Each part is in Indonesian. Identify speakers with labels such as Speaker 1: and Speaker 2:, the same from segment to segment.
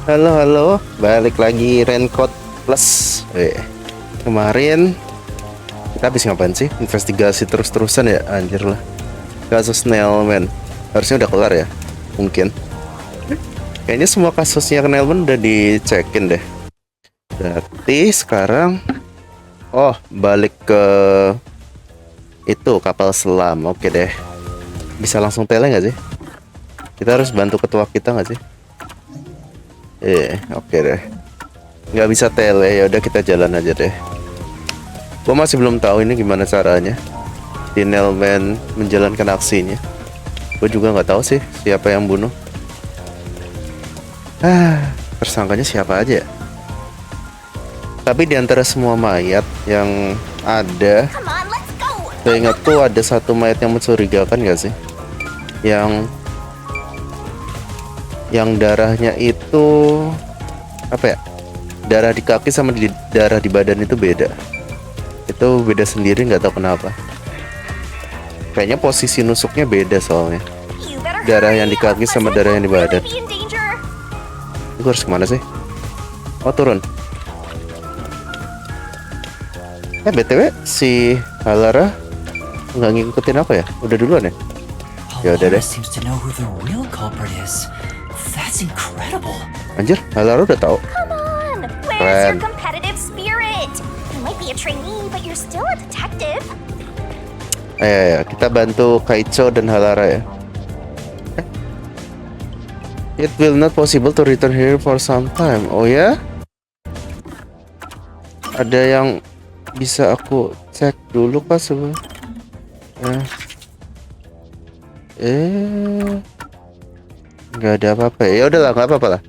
Speaker 1: Halo, halo, balik lagi Raincoat Plus. Kemarin kita habis ngapain sih? Investigasi terus-terusan ya, anjir lah. Kasus Nailman harusnya udah kelar ya, mungkin. Kayaknya semua kasusnya Nailman udah dicekin deh. Berarti sekarang, balik ke itu kapal selam. Oke deh, bisa langsung tele nggak sih? Kita harus bantu ketua kita nggak sih? Oke deh. Nggak bisa tele, ya udah kita jalan aja deh. Gua masih belum tahu ini gimana caranya di Nailman menjalankan aksinya. Gue juga nggak tahu sih siapa yang bunuh. Tersangkanya siapa aja? Tapi di antara semua mayat yang ada, saya ingat tuh ada satu mayat yang mencurigakan nggak sih? Yang darahnya itu apa ya? Darah di kaki sama darah di badan itu beda. Itu beda sendiri, nggak tahu kenapa. Kayaknya posisi nusuknya beda soalnya. Darah yang di kaki sama darah yang di badan. Gue harus kemana sih? Oh, turun. BTW si halara nggak ngikutin apa ya? Udah duluan ya? Ya udah deh. Anjir, halara udah tahu. Keren. Ya, kita bantu Kaicho dan halara ya. It will not possible to return here for some time. Oh ya? Ada yang bisa aku cek dulu kah sebelum? Nggak ada apa-apa ya. Udahlah, nggak apa-apa lah.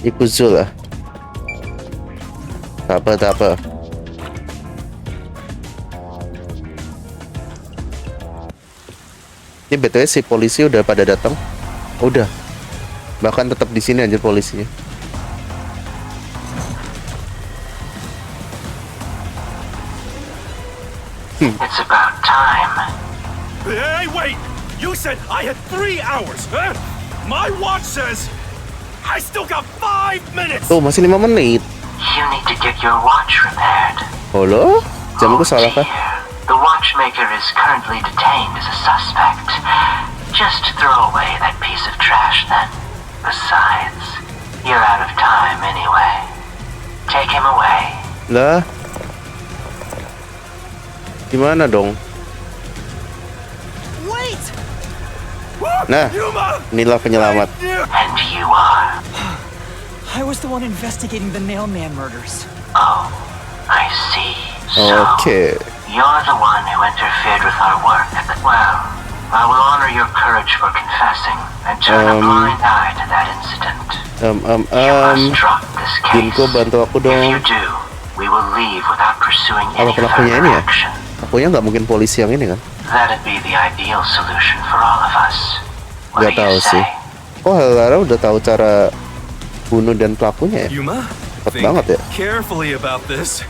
Speaker 1: Ikuzu lah. Tak apa. Ini BTW si polisi udah pada datang. Udah. Bahkan tetap di sini aja polisinya.
Speaker 2: It's about time.
Speaker 3: Hey, wait! You said I had 3 hours, huh? My watch says I still got 5 minutes.
Speaker 1: Tuh, masih 5 menit.
Speaker 2: You need to get your watch repaired.
Speaker 1: Halo? Jamku salah kah?
Speaker 2: The watchmaker is currently detained as a suspect. Just throw away that piece of trash then. Besides, you're out of time anyway. Take him away.
Speaker 1: Lah? Gimana dong?
Speaker 3: Wait!
Speaker 1: Nah, inilah penyelamat.
Speaker 2: And you are?
Speaker 4: I was the one investigating the Nailman murders.
Speaker 2: Oh, I see. So,
Speaker 1: Okay.
Speaker 2: you're the one who interfered with our work. Well, I will honor your courage for confessing and turn a blind eye to that incident. You must drop this case.
Speaker 1: Junko, bantu aku
Speaker 2: If
Speaker 1: dong.
Speaker 2: you do, we will leave without pursuing
Speaker 1: Apa
Speaker 2: any
Speaker 1: pelakunya
Speaker 2: further
Speaker 1: ini ya?
Speaker 2: action.
Speaker 1: Akunya nggak mungkin polisi yang ini kan?
Speaker 2: That'd be the ideal solution for all of us. What
Speaker 1: Nggak
Speaker 2: do
Speaker 1: tahu
Speaker 2: you
Speaker 1: sih.
Speaker 2: say?
Speaker 1: Oh, halara udah tahu cara bunuh dan pelakunya ya?
Speaker 3: Yuma,
Speaker 1: Cepet
Speaker 3: think
Speaker 1: banget ya?
Speaker 3: carefully about this.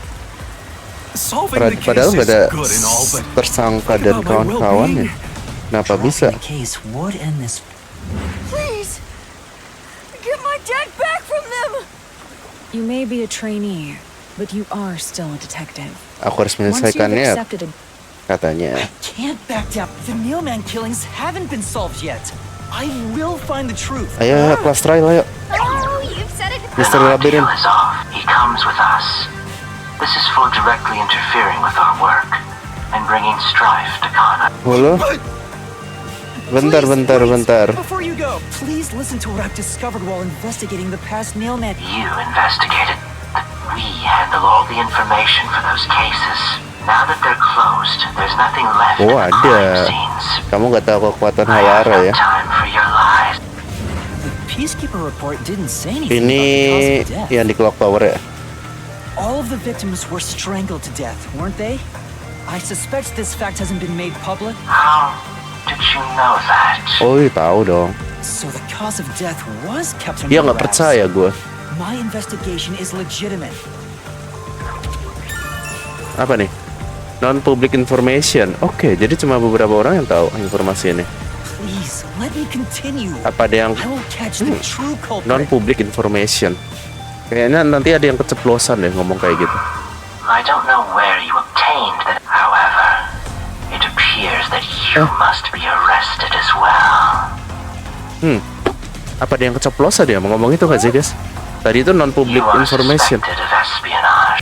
Speaker 3: Solving the
Speaker 1: Padahal
Speaker 3: case
Speaker 1: nggak ada
Speaker 3: is good and all, but
Speaker 1: tersangka dan kawan-kawannya. Kenapa bisa?
Speaker 4: The case would end this.
Speaker 5: Please, get my dad back from them. You may be a trainee, but you are still a detective.
Speaker 1: Aku harus
Speaker 5: Once you've
Speaker 1: menyelesaikannya,
Speaker 5: accepted a
Speaker 1: katanya.
Speaker 4: Can't back down. The Nailman killings haven't been solved yet. I will find the truth.
Speaker 1: Ayo, kelas trial, ayo.
Speaker 5: Oh, you've said it.
Speaker 1: Mr.
Speaker 2: Our
Speaker 1: Labyrinth.
Speaker 2: deal is off. He comes with us. This is for directly interfering with our work and bringing strife to Kana.
Speaker 1: Halo? Bentar.
Speaker 4: Before you go, please listen to what I've discovered while investigating the past Nailman.
Speaker 2: You investigated. We handle all the information for those cases. Now that they're closed, there's nothing left
Speaker 1: Oh,
Speaker 2: in the crime
Speaker 1: ada.
Speaker 2: scenes.
Speaker 1: Kamu nggak tahu kekuatan
Speaker 2: I have
Speaker 1: halara
Speaker 2: no
Speaker 1: ya?
Speaker 2: time for your lies.
Speaker 4: The Peacekeeper report didn't say anything
Speaker 1: Ini
Speaker 4: about the cause of death.
Speaker 1: yang di clock tower ya?
Speaker 4: All of the victims were strangled to death, weren't they? I suspect this fact hasn't been made public.
Speaker 2: How did you know that?
Speaker 1: Oh, iya, tahu dong.
Speaker 4: So the cause of death was kept
Speaker 1: Dia
Speaker 4: under
Speaker 1: nggak
Speaker 4: wraps.
Speaker 1: percaya gue.
Speaker 4: My investigation is legitimate.
Speaker 1: Apa nih? Non-public information. Oke, jadi cuma beberapa orang yang tahu informasi ini.
Speaker 4: Please, Let me continue.
Speaker 1: Apa ada yang
Speaker 4: I will catch the true culprit.
Speaker 1: non-public information? Kayaknya nanti ada yang keceplosan deh ngomong kayak gitu.
Speaker 2: I don't know where you obtained that. However, it appears that you must be arrested as well.
Speaker 1: Apa ada yang keceplosan ya mau ngomong itu nggak sih guys? Tadi itu non-public
Speaker 2: You are
Speaker 1: information.
Speaker 2: suspected of espionage.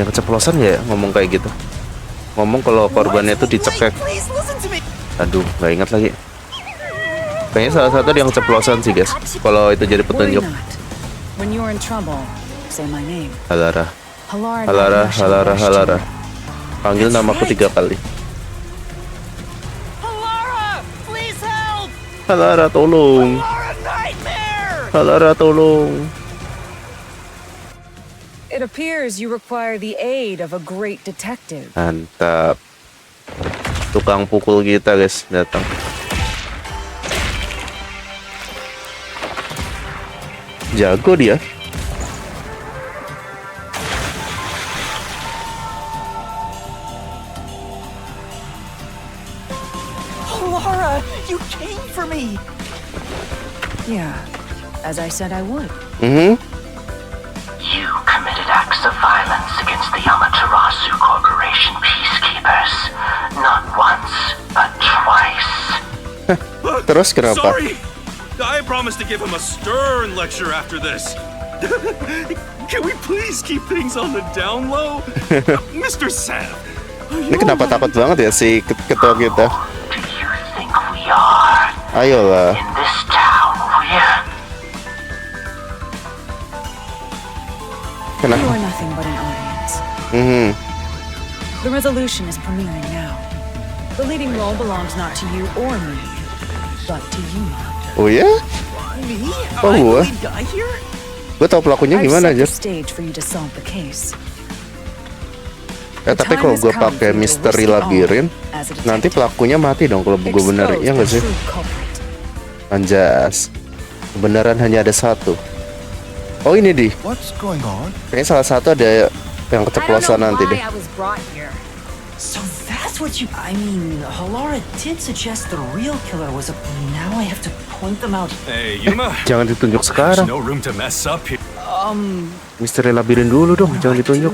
Speaker 1: Yang keceplosan ya ngomong kayak gitu. Ngomong kalau korbannya itu dicekek.
Speaker 4: Please listen to me.
Speaker 1: Aduh, nggak ingat lagi. Kayaknya salah satu yang keceplosan sih guys. Kalau itu jadi
Speaker 5: Worry
Speaker 1: petunjuk.
Speaker 5: not. When you're in trouble, say my name.
Speaker 1: Halara,
Speaker 5: Halara,
Speaker 1: halara, halara, halara. Panggil namaku 3 kali.
Speaker 4: Halara, please help.
Speaker 1: Halara, tolong.
Speaker 4: Halara, nightmare.
Speaker 1: Halara, tolong.
Speaker 5: It appears you require the aid of a great detective.
Speaker 1: Mantap. Tukang pukul kita guys datang. Jago dia.
Speaker 4: Halara, you came for me.
Speaker 5: Yeah, as I said I would.
Speaker 2: You committed acts of violence against the Amaterasu Corporation peacekeepers. Not once, but twice.
Speaker 1: Terus kenapa?
Speaker 3: Sorry! I promised to give him a stern lecture after this. Can we please keep things on the down low? Mr. Sam,
Speaker 1: Ini kenapa takut banget ya si ketua kita?
Speaker 2: Who do you think we are?
Speaker 1: Ayolah.
Speaker 2: In this town, we're...
Speaker 5: You
Speaker 1: Kenapa?
Speaker 5: are nothing but an audience. The resolution is premiering now. The leading role belongs not to you or me, but to you.
Speaker 1: Oh ya?
Speaker 4: Me?
Speaker 1: Oh,
Speaker 4: I'm
Speaker 1: what?
Speaker 4: the lead guy here?
Speaker 1: Gue tau pelakunya
Speaker 5: I've
Speaker 1: gimana
Speaker 5: set
Speaker 1: aja.
Speaker 5: the stage for you to solve the case.
Speaker 1: Tapi kalau gue pakai misteri labyrinth, nanti pelakunya mati dong kalau gue bener, ya nggak sih? Anjas, kebenaran hanya ada satu. Oh ini di,
Speaker 6: What's going on?
Speaker 1: kayaknya salah satu ada yang keceplosan nanti deh.
Speaker 4: So that's what you... I mean, Halara did suggest the real killer was a... Now I have to point them out.
Speaker 3: Hey, Yuma.
Speaker 1: Jangan ditunjuk
Speaker 3: There's
Speaker 1: sekarang.
Speaker 3: no room to mess up here.
Speaker 1: Misteri labyrinth dulu dong, jangan ditunjuk.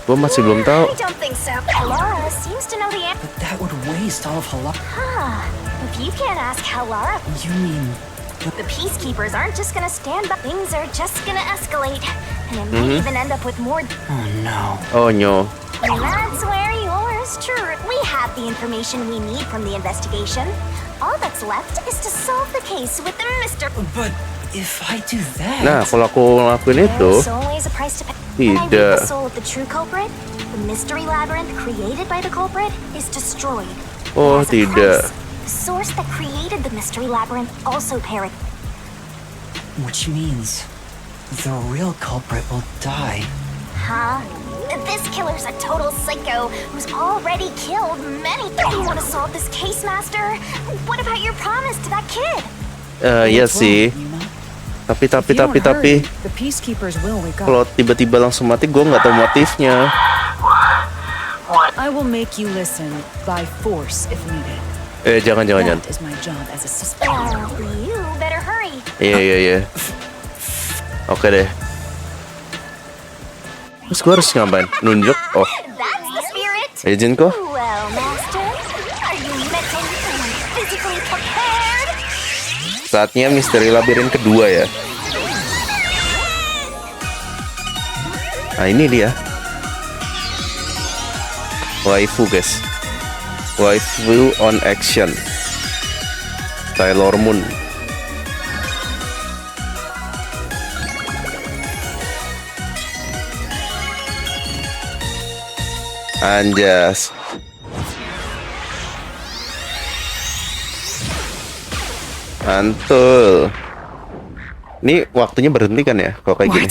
Speaker 1: Gue masih belum tahu.
Speaker 7: I don't think so. Halara seems to know the answer.
Speaker 4: But that would waste all of Halara.
Speaker 7: Huh. If you can't ask Halara,
Speaker 4: You mean...
Speaker 7: the peacekeepers aren't just gonna stand by. Things are just gonna escalate. And it might even end up with more...
Speaker 4: Oh no.
Speaker 1: Oh no.
Speaker 7: That's where yours truly. We have the information we need from the investigation. All that's left is to solve the case with the Mr.
Speaker 4: But if I do that...
Speaker 1: Nah, kalau aku ngelakuin itu,
Speaker 7: There's always a price to pay. When I read
Speaker 1: tidak.
Speaker 7: the soul of the true culprit, the mystery labyrinth created by the culprit is destroyed.
Speaker 1: Oh,
Speaker 7: As a
Speaker 1: tidak.
Speaker 7: price, the source that created the mystery labyrinth also perished.
Speaker 4: Which means... the real culprit will die.
Speaker 7: Huh? This killer's a total psycho who's already killed many. You want to solve this case, Master? What about your promise to that kid?
Speaker 1: Iya sih. Tapi
Speaker 5: The peacekeepers will wake
Speaker 1: kalau
Speaker 5: up.
Speaker 1: tiba-tiba langsung mati, gue nggak tahu motifnya.
Speaker 5: I will make you listen by force if needed.
Speaker 1: Jangan.
Speaker 5: That is my job as a suspect.
Speaker 7: You better hurry.
Speaker 1: Iya. Oke deh. Terus gue harus ngapain? Nunjuk? Oh,
Speaker 7: That's the spirit.
Speaker 1: izin kok.
Speaker 7: Well, Master, are you mentally and physically prepared?
Speaker 1: Saatnya misteri labyrinth kedua ya. Nah ini dia. Waifu guys. Waifu on action. Sailor Moon. Anjas. Mantul. Ini waktunya berhenti kan ya kalau kayak gini?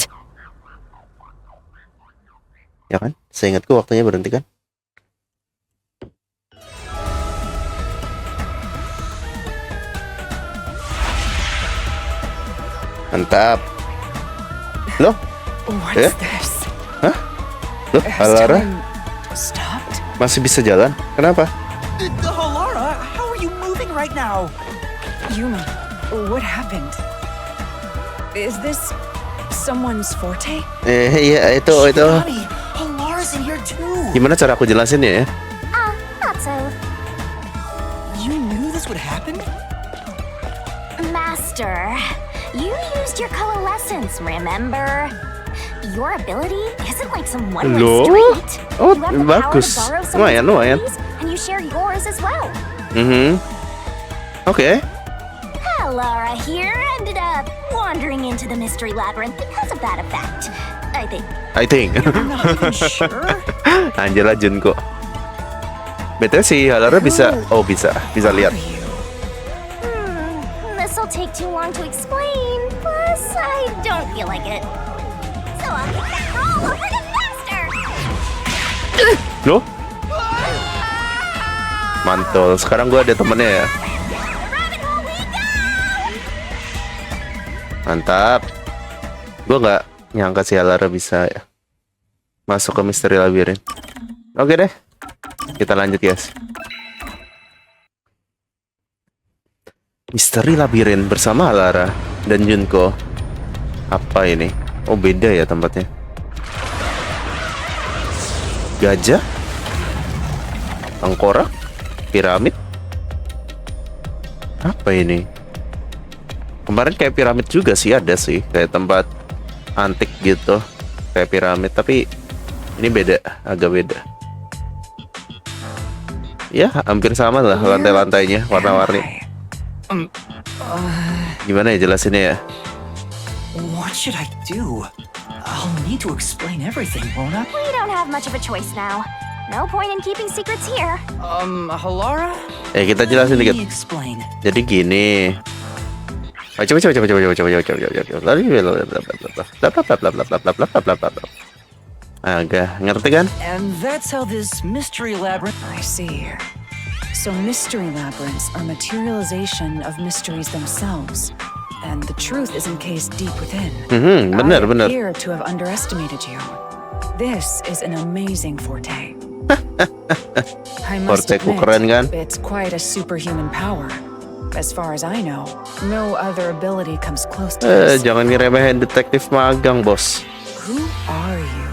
Speaker 1: Ya kan? Seingatku waktunya berhenti kan? Mantap. Loh?
Speaker 5: What's
Speaker 1: Eh?
Speaker 5: this?
Speaker 1: Loh,
Speaker 5: Has
Speaker 1: Halara
Speaker 5: time stopped?
Speaker 1: masih bisa jalan? Kenapa?
Speaker 4: Halara, how are you moving right now?
Speaker 5: Yuma, what happened? Is this someone's forte?
Speaker 1: Iya itu.
Speaker 4: Shinigami, Halara's in here too.
Speaker 1: Gimana cara aku jelasin ya?
Speaker 7: Not so.
Speaker 4: You knew this would happen?
Speaker 7: Master, you used your coalescence, remember? Your ability isn't like some one-way
Speaker 1: Loh?
Speaker 7: street.
Speaker 1: Oh,
Speaker 7: You have the power to
Speaker 1: bagus.
Speaker 7: borrow someone's
Speaker 1: Lumayan.
Speaker 7: abilities, and you share yours as well.
Speaker 1: Oke.
Speaker 7: Halara here ended up wandering into the mystery labyrinth because of that effect, I think.
Speaker 1: I think.
Speaker 4: I'm not even sure.
Speaker 1: Anjir lah Junko. Betul sih, Halara bisa. Oh bisa lihat.
Speaker 7: This'll take too long to explain, plus I don't feel like it. So I'll kick that roll over to Master!
Speaker 1: Loh? Mantul. Sekarang gue ada temennya ya.
Speaker 7: Rabbit hole we go!
Speaker 1: Mantap. Gue nggak nyangka si Halara bisa ya masuk ke misteri labyrinth. Oke deh. Kita lanjut guys. Misteri labyrinth bersama Halara dan Junko. Apa ini? Oh beda ya tempatnya. Gajah? Tengkorak? Piramid? Apa ini? Kemarin kayak piramid juga sih, ada sih kayak tempat antik gitu, kayak piramid, tapi ini beda, agak beda. Ya, hampir sama lah lantai-lantainya, warna-warni. Gimana ya jelasinnya ya?
Speaker 4: What should I do? I'll need to explain everything, won't I?
Speaker 7: We don't have much of a choice now. No point in keeping secrets here.
Speaker 4: Halara?
Speaker 1: Kita jelasin
Speaker 4: Let
Speaker 1: dikit.
Speaker 4: me explain.
Speaker 1: Jadi gini. Coba. Agak ngerti kan?
Speaker 4: And that's how this mystery labyrinth...
Speaker 5: I see. So mystery labyrinths are materialization of mysteries themselves. And the truth is encased deep within.
Speaker 1: Benar.
Speaker 5: I appear to have underestimated you. This is an amazing forte. I must
Speaker 1: Forteku
Speaker 5: admit,
Speaker 1: keren kan?
Speaker 5: it's quite a superhuman power. As far as I know, no other ability comes close to this.
Speaker 1: Jangan ngeremehin detektif magang, bos.
Speaker 5: Who are you?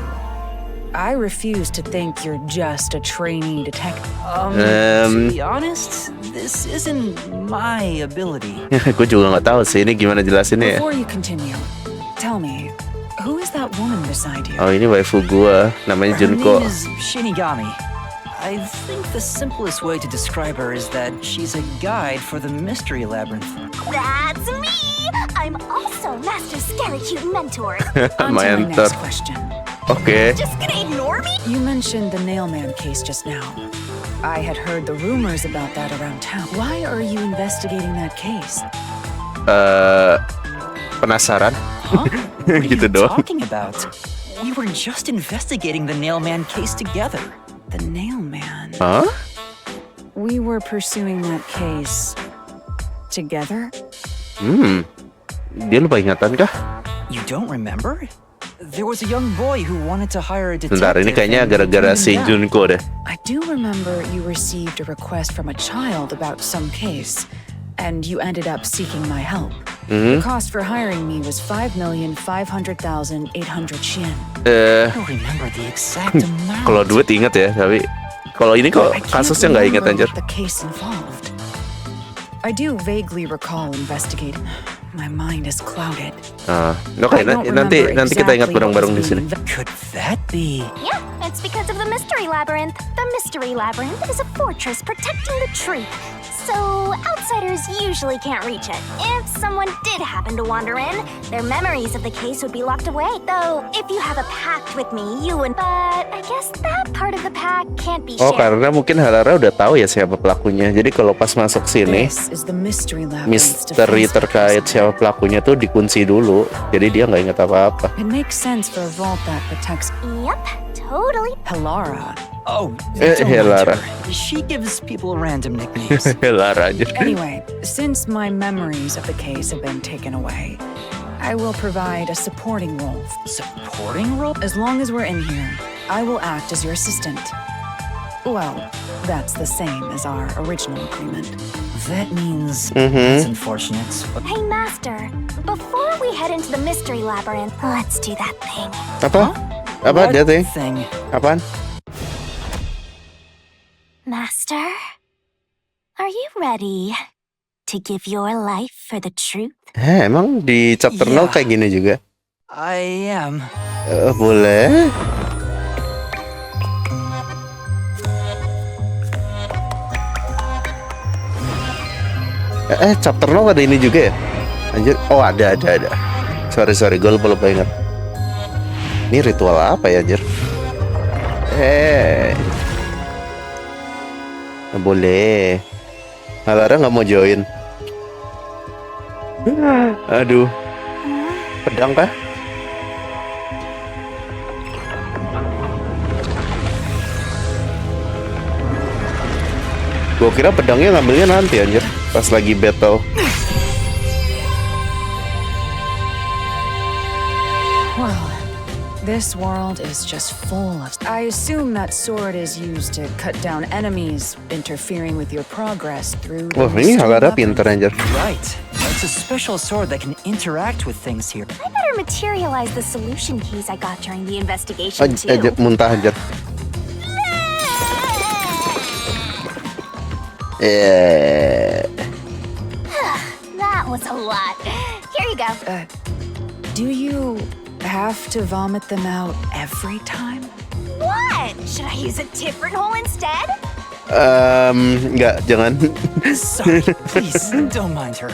Speaker 5: I refuse to think you're just a trainee detective.
Speaker 4: To be honest, this isn't my ability.
Speaker 1: Gue juga nggak tahu sih ini gimana jelasinnya ya.
Speaker 5: Before you continue, tell me, who is that woman beside you?
Speaker 1: Oh ini waifu gue, namanya
Speaker 4: Her
Speaker 1: Junko.
Speaker 4: name is Shinigami. I think the simplest way to describe her is that she's a guide for the mystery labyrinth.
Speaker 7: That's me! I'm also Master Scary Cute Mentor.
Speaker 5: On to my
Speaker 1: Mentor.
Speaker 5: next question.
Speaker 1: Oke.
Speaker 7: Just gonna ignore me?
Speaker 5: You mentioned the Nailman case just now. I had heard the rumors about that around town. Why are you investigating that case?
Speaker 1: Penasaran?
Speaker 4: Huh? What are
Speaker 1: Gitu
Speaker 4: you
Speaker 1: doang.
Speaker 4: talking about? We were just investigating the Nailman case together.
Speaker 5: The Nailman.
Speaker 1: Hah?
Speaker 5: We were pursuing that case together?
Speaker 1: Dia lupa ingatan kah?
Speaker 4: You don't remember? There was a young boy who wanted to hire a detective.
Speaker 1: Bentar, ini kayaknya
Speaker 4: and
Speaker 1: gara-gara
Speaker 4: turned
Speaker 1: si
Speaker 4: him down.
Speaker 1: Junko deh.
Speaker 5: I do remember you received a request from a child about some case, and you ended up seeking my help. The cost for hiring me was 5,500,800 yen.
Speaker 4: I don't remember the exact amount.
Speaker 1: Kalau duit inget ya, tapi kalau ini kok
Speaker 5: I can't
Speaker 1: kasusnya nggak inget
Speaker 5: remember
Speaker 1: anjir.
Speaker 5: what the case involved. I do vaguely recall investigating. My mind is clouded.
Speaker 1: Oke,
Speaker 5: I don't
Speaker 1: nanti
Speaker 5: remember
Speaker 1: kita ingat
Speaker 5: exactly
Speaker 1: bareng-bareng
Speaker 5: what
Speaker 1: di
Speaker 5: was
Speaker 1: sini.
Speaker 5: being
Speaker 4: Could that be?
Speaker 7: Yeah, it's because of the Mystery Labyrinth. The Mystery Labyrinth is a fortress protecting the truth. So, outsiders usually can't reach it. If someone did happen to wander in, their memories of the case would be locked away. Though, if you have a pact with me, you and... But I guess that part of the pact can't be
Speaker 1: Oh,
Speaker 7: shared.
Speaker 1: karena mungkin Halara udah tahu ya siapa pelakunya. Jadi kalau pas masuk sini,
Speaker 5: This is the mystery labyrinth's
Speaker 1: misteri
Speaker 5: defense
Speaker 1: terkait
Speaker 5: mechanism.
Speaker 1: siapa pelakunya tuh dikunci dulu. Jadi dia nggak ingat apa-apa.
Speaker 5: It makes sense for a vault that protects
Speaker 7: Yep, totally.
Speaker 5: Halara.
Speaker 4: Oh, don't
Speaker 1: Halara.
Speaker 4: mind her. She gives people random nicknames.
Speaker 1: Halara aja.
Speaker 5: Anyway, since my memories of the case have been taken away, I will provide a supporting role.
Speaker 4: Supporting role?
Speaker 5: As long as we're in here, I will act as your assistant. Well, that's the same as our original agreement.
Speaker 4: That means that's unfortunate. But
Speaker 7: Hey, Master. Before we head into the mystery labyrinth, let's do that thing.
Speaker 1: Apa? Apa
Speaker 4: what
Speaker 1: dia teh?
Speaker 4: thing?
Speaker 1: Apaan?
Speaker 7: Master, are you ready to give your life for the truth?
Speaker 1: Emang di chapter 0
Speaker 4: Iya.
Speaker 1: kayak gini juga?
Speaker 4: I am.
Speaker 1: Boleh. Chapter 0 ada ini juga ya? Anjir, oh ada. Sorry, gue lupa ingat. Ini ritual apa ya, anjir? Nggak boleh. Halara nggak mau join. Aduh. Pedang kah? Gue kira pedangnya ngambilnya nanti anjir, pas lagi battle.
Speaker 5: Well, this world is just full of... I assume that sword is used to cut down enemies, interfering with your progress through... the
Speaker 1: Wah, ini
Speaker 5: mystery
Speaker 1: Halara
Speaker 5: labyrinth.
Speaker 1: pinter anjir.
Speaker 4: Right. It's a special sword that can interact with things here.
Speaker 7: I better materialize the solution keys I got during the investigation, too.
Speaker 1: Muntah anjir.
Speaker 7: That was a lot. Here you go.
Speaker 5: Do you have to vomit them out every time?
Speaker 7: What? Should I use a different hole instead?
Speaker 1: Enggak, jangan.
Speaker 4: Sorry, please don't mind her.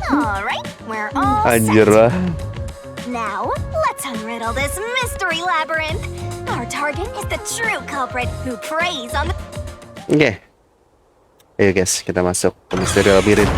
Speaker 7: All right, we're all
Speaker 1: Anjir
Speaker 7: set.
Speaker 1: lah.
Speaker 7: Now, let's unriddle this mystery labyrinth. Our target is the true culprit who preys on the...
Speaker 1: Oke. Ayo guys, kita masuk ke misteri labyrinth.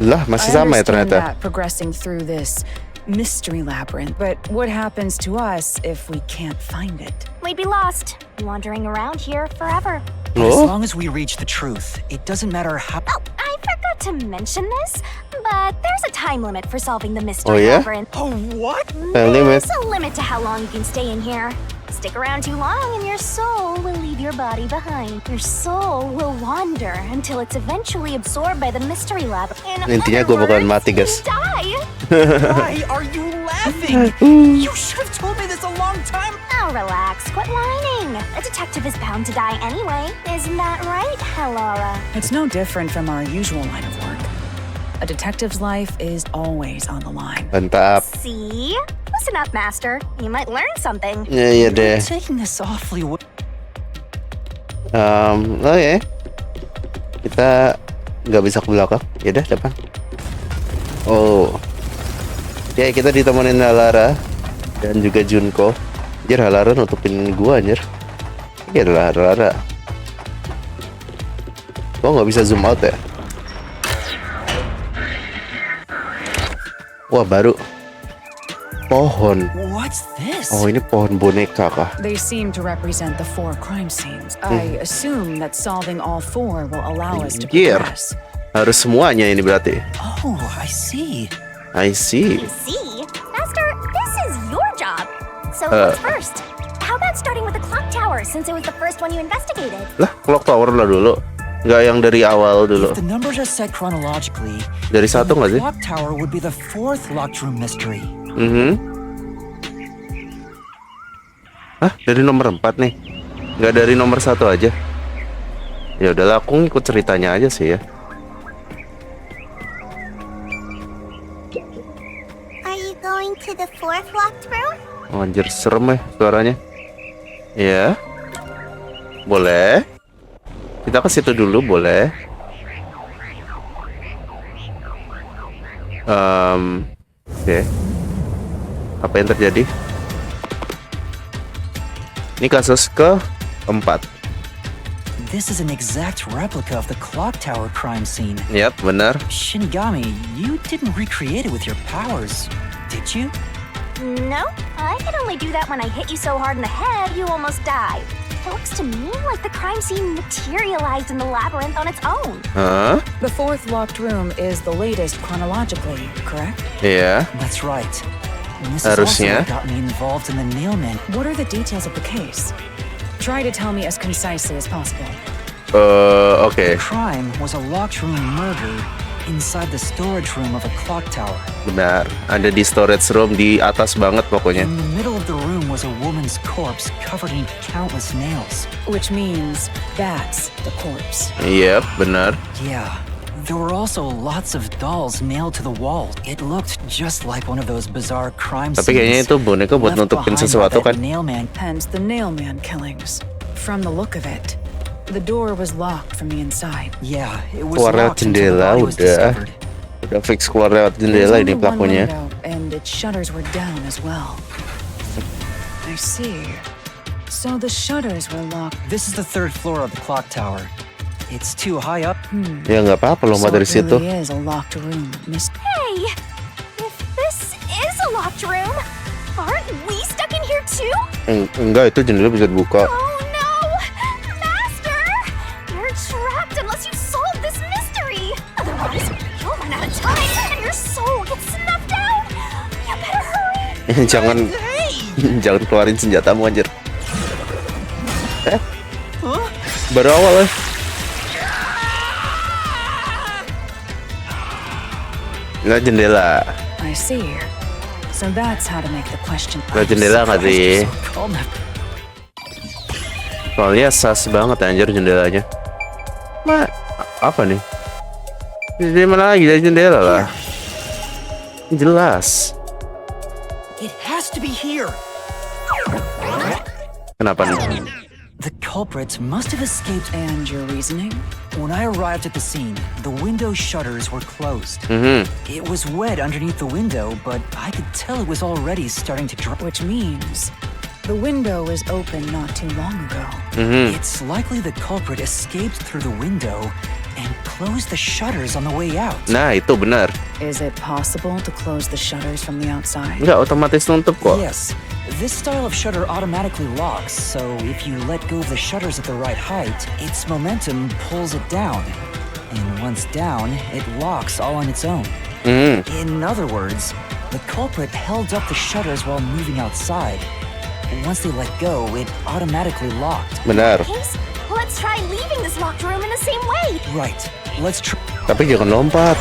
Speaker 1: Lah, masih sama ya ternyata.
Speaker 5: That progressing through this mystery labyrinth, but what happens to us if we can't find it?
Speaker 7: We'd be lost, wandering around here forever.
Speaker 4: But as
Speaker 1: Oh,
Speaker 4: long as we reach the truth, it doesn't matter how.
Speaker 7: Oh, I forgot to mention this, but there's a time limit for solving the
Speaker 1: Oh,
Speaker 7: mystery
Speaker 1: yeah?
Speaker 7: labyrinth.
Speaker 4: Oh, what?
Speaker 1: limit.
Speaker 7: There's a limit to how long you can stay in here. Stick around too long and your soul will leave your body behind. Your soul will wander until it's eventually absorbed by the mystery lab. In
Speaker 1: Intinya
Speaker 7: other
Speaker 1: gue bakalan
Speaker 7: words,
Speaker 1: mati guys.
Speaker 7: die.
Speaker 4: Why are you laughing? You should have told me this a long time.
Speaker 7: Now relax, quit whining. A detective is bound to die anyway. Isn't that right, Halara?
Speaker 5: It's no different from our usual line of work. A detective's life is always on the line.
Speaker 1: Mantap.
Speaker 7: See? Listen up, Master. You might learn something.
Speaker 1: Iya deh.
Speaker 4: Taking this awfully.
Speaker 1: Oke. Kita nggak bisa ke belakang. Yaudah, depan. Oh. Ya, kita ditemenin Halara dan juga Junko. Anjir, Halara nutupin gua anjir. Ini adalah Halara. Gua nggak bisa zoom out ya. Wah, baru. Pohon.
Speaker 4: What's this?
Speaker 1: Oh, ini pohon boneka kah?
Speaker 5: They seem to represent the 4 crime scenes. I assume that solving all 4 will allow us to
Speaker 1: Anjir.
Speaker 5: progress.
Speaker 1: Harus semuanya ini berarti.
Speaker 4: Oh, I see.
Speaker 1: I see.
Speaker 7: You see? Master, this is your job. So what's first? How about starting with the clock tower, since it was the first one you investigated?
Speaker 1: Lah, clock tower lah dulu. Nggak yang dari awal dulu.
Speaker 4: If the numbers are set chronologically,
Speaker 1: Dari satu
Speaker 4: the
Speaker 1: nggak sih?
Speaker 4: clock tower would be the 4th locked room mystery.
Speaker 1: Hah, dari nomor 4 nih. Nggak dari nomor 1 aja. Ya udahlah, aku ngikut ceritanya aja sih ya.
Speaker 7: Are you going to the 4th locked room?
Speaker 1: Oh, anjir, serem ya suaranya. Ya. Boleh. Kita ke situ dulu, boleh. Oke. Apa yang terjadi? Ini kasus ke-4.
Speaker 4: This is an exact replica of the clock tower crime scene.
Speaker 1: Yap, benar.
Speaker 4: Shinigami, you didn't recreate it with your powers, did you?
Speaker 7: No, I can only do that when I hit you so hard in the head you almost died. It looks to me like the crime scene materialized in the labyrinth on its own.
Speaker 1: Hah?
Speaker 5: The 4th locked room is the latest chronologically, correct?
Speaker 1: Iya.
Speaker 4: That's right. This is
Speaker 1: Harusnya.
Speaker 4: also what got me involved in the nailman.
Speaker 5: What are the details of the case? Try to tell me as concisely as possible.
Speaker 1: Oke.
Speaker 4: Crime was a locked room murder inside the storage room of a clock tower.
Speaker 1: Benar. Ada di storage room di atas banget pokoknya.
Speaker 4: In the middle of the room was a woman's corpse covered in countless nails.
Speaker 5: Which means that's the corpse.
Speaker 1: Yep, benar.
Speaker 4: Yeah. There were also lots of dolls nailed to the wall. It looked just like one of those bizarre crime
Speaker 1: Tapi kayaknya
Speaker 4: scenes
Speaker 1: itu boneka buat
Speaker 4: left
Speaker 1: nutupin
Speaker 4: behind by
Speaker 1: sesuatu
Speaker 4: that
Speaker 1: kan.
Speaker 4: nailman.
Speaker 5: Hence the nailman killings. From the look of it, the door was locked from the inside.
Speaker 4: Yeah, it was
Speaker 1: Keluar lewat
Speaker 4: locked until the
Speaker 1: jendela
Speaker 4: body was
Speaker 1: udah.
Speaker 4: discovered.
Speaker 1: Udah fix keluar lewat
Speaker 5: There's
Speaker 1: jendela
Speaker 5: only
Speaker 1: ini
Speaker 5: one
Speaker 1: pelakunya.
Speaker 5: window, and its shutters were down as well. I see. So the shutters were locked.
Speaker 4: This is the third floor of the clock tower. It's too high up.
Speaker 1: Ya nggak apa-apa lompat
Speaker 5: So
Speaker 1: dari
Speaker 5: it
Speaker 1: situ.
Speaker 5: really is a locked room, Miss.
Speaker 7: Hey, if this is a locked room, aren't we stuck in here too?
Speaker 1: Enggak, itu jendela bisa dibuka.
Speaker 7: Oh no! Master! You're trapped unless you solve this mystery! Otherwise, you'll run out of time and your soul gets snuffed out! You better hurry!
Speaker 1: Jangan jangan keluarin senjatamu anjir. Baru awal ya. Nggak jendela.
Speaker 5: I see. So that's how to make the question.
Speaker 1: Nggak jendela nggak sih?
Speaker 4: Calm now.
Speaker 1: Soalnya sas banget anjir jendelanya. Apa nih? Di mana lagi dari jendela lah? Jelas.
Speaker 4: It has to be here.
Speaker 1: Kenapa nih?
Speaker 4: The culprit must have escaped.
Speaker 5: And your reasoning?
Speaker 4: When I arrived at the scene, the window shutters were closed. It was wet underneath the window, but I could tell it was already starting to dry.
Speaker 5: Which means the window was open not too long ago.
Speaker 4: It's likely the culprit escaped through the window and closed the shutters on the way out.
Speaker 1: Nah, itu benar.
Speaker 5: Is it possible to close the shutters from the outside?
Speaker 1: Nggak otomatis nutup kok.
Speaker 4: Yes, this style of shutter automatically locks, so if you let go of the shutters at the right height, its momentum pulls it down. And once down, it locks all on its own. In other words, the culprit held up the shutters while moving outside. And once they let go, it automatically locked.
Speaker 1: Benar.
Speaker 7: Case, let's try leaving this locked room in the same way.
Speaker 4: Right, let's try.
Speaker 1: Tapi jangan lompat.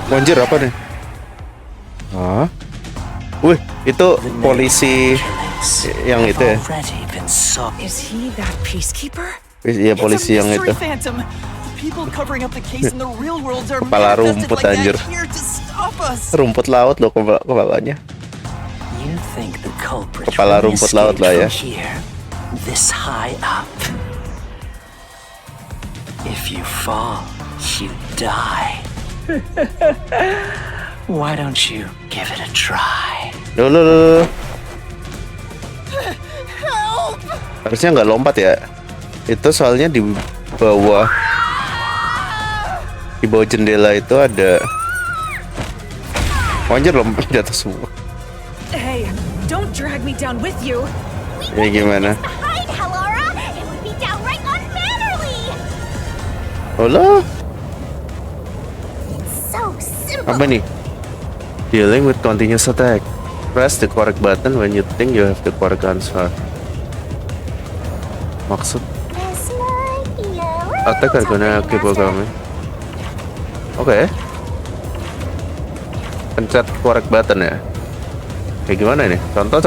Speaker 1: Anjir apa nih? Hah? Wih, itu polisi yang itu ya?
Speaker 4: Already been solved.
Speaker 5: Is he that peacekeeper?
Speaker 1: Iya, polisi yang itu.
Speaker 4: Phantom. The people covering up the case in the real world are
Speaker 1: Kepala rumput anjir.
Speaker 4: here to stop us.
Speaker 1: Rumput laut loh kepalanya.
Speaker 4: You think the culprit
Speaker 1: Kepala rumput laut lah ya.
Speaker 4: here, this high up? If you fall, you die. Why don't you give it a try?
Speaker 1: Loh. Harusnya nggak lompat ya. Itu soalnya di bawah jendela itu ada. Anjir lompat jatuh semua.
Speaker 5: Hey, don't drag me down with you.
Speaker 1: Ini gimana?
Speaker 7: Hide, halara! It would be downright unmannerly!
Speaker 1: Halo?
Speaker 7: So simple!
Speaker 1: Apa nih? Dealing with continuous attack. Press the correct button when you think you have the correct answer. Maksud
Speaker 7: This might be a
Speaker 1: attack are gonna keep coming. Oke. Pencet correct button ya. Kayak gimana nih? Contoh.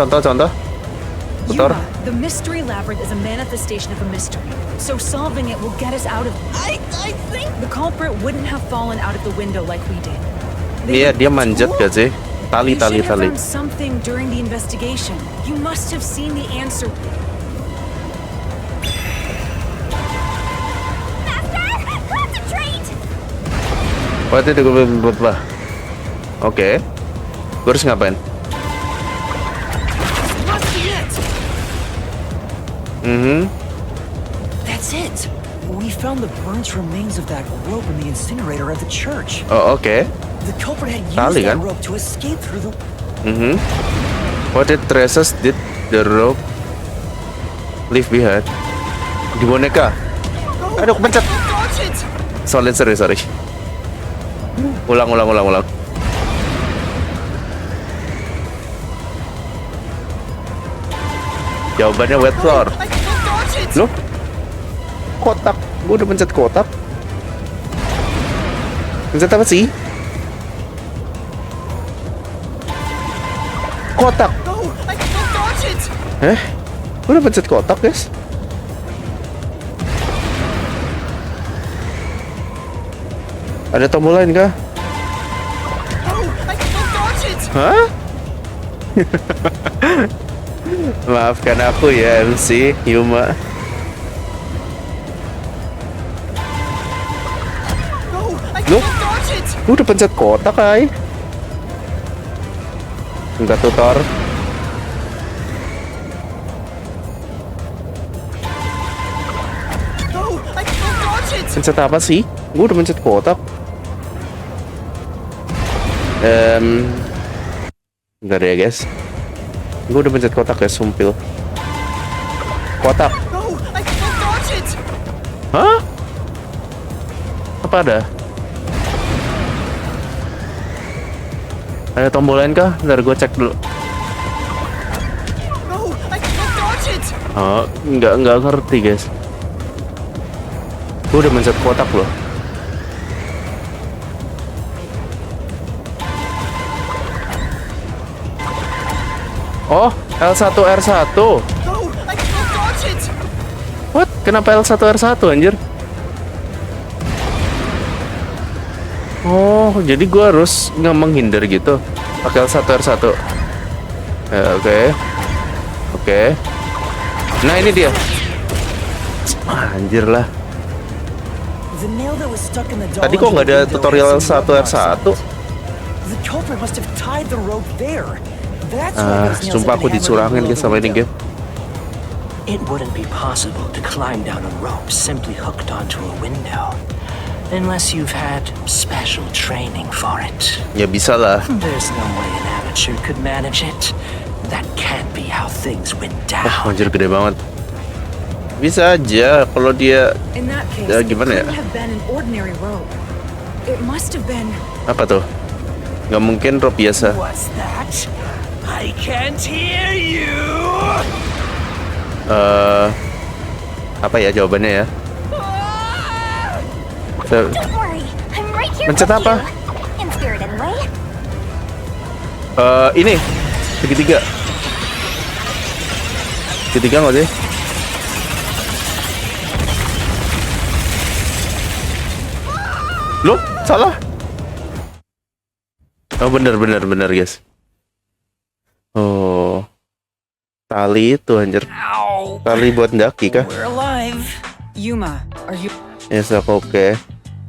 Speaker 1: Putar.
Speaker 5: Yuma, the mystery labyrinth is a manifestation of a mystery. So solving it will get us out of. I think the culprit wouldn't have fallen out of the window like we did.
Speaker 1: Iya, dia manjat gak sih? Tali.
Speaker 5: You should have found something during the investigation. You must have seen the answer.
Speaker 7: Master! Concentrate!
Speaker 1: Berarti gue Oke. Gue harus ngapain?
Speaker 4: That's it. We found the burnt remains of that rope in the incinerator at the church.
Speaker 1: Oh, oke.
Speaker 4: The culprit had used
Speaker 1: Tali,
Speaker 4: that
Speaker 1: kan?
Speaker 4: rope to escape through the.
Speaker 1: What did traces did the rope leave behind? Di boneka. Aduh, pencet. Sorry. Ulang. Jawabannya wet floor. Loh? Kotak. Gue udah pencet kotak. Pencet apa sih? Kotak. Gue udah pencet kotak, guys. Ada tombol lain kah? Hah? Maafkan aku ya MC Yuma. Loh? Gue udah pencet kotak, ay. Enggak tutor. Pencet apa sih? Gue udah pencet kotak. Bentar ya guys. Gue udah pencet kotak ya, sumpil. Kotak. Hah? Apa ada? Ada tombol lain kah? Bentar gue cek dulu. Oh, nggak ngerti guys. Gue udah mencet kotak loh. Oh, L1 R1. What? Kenapa L1 R1 anjir? Oh, jadi gue harus nggak menghindar gitu. Pakai L1 R1. Oke. Nah, ini dia. Anjir lah. Tadi kok nggak ada tutorial L1 R1? Sumpah aku dicurangin guys sama ini game.
Speaker 2: It wouldn't be possible to climb down a rope simply hooked onto a window. Unless you've had special training for it.
Speaker 1: Ya bisa lah.
Speaker 2: There's no way an amateur could manage it. That can't be how things went down.
Speaker 1: Oh, anjir gede banget. Bisa aja kalau dia ya, gimana ya? Apa tuh? Nggak mungkin rope biasa.
Speaker 2: What's that? I can't hear you.
Speaker 1: Apa ya jawabannya ya?
Speaker 7: Don't worry, I'm right here
Speaker 1: Mencet
Speaker 7: with
Speaker 1: apa?
Speaker 7: you. In spirit anyway.
Speaker 1: Ini segitiga. Segitiga nggak sih? Loh, salah. Oh, bener guys. Oh, tali itu anjir. Tali buat ndaki kah?
Speaker 4: We're alive. Yuma, are you?
Speaker 1: Yes, oke.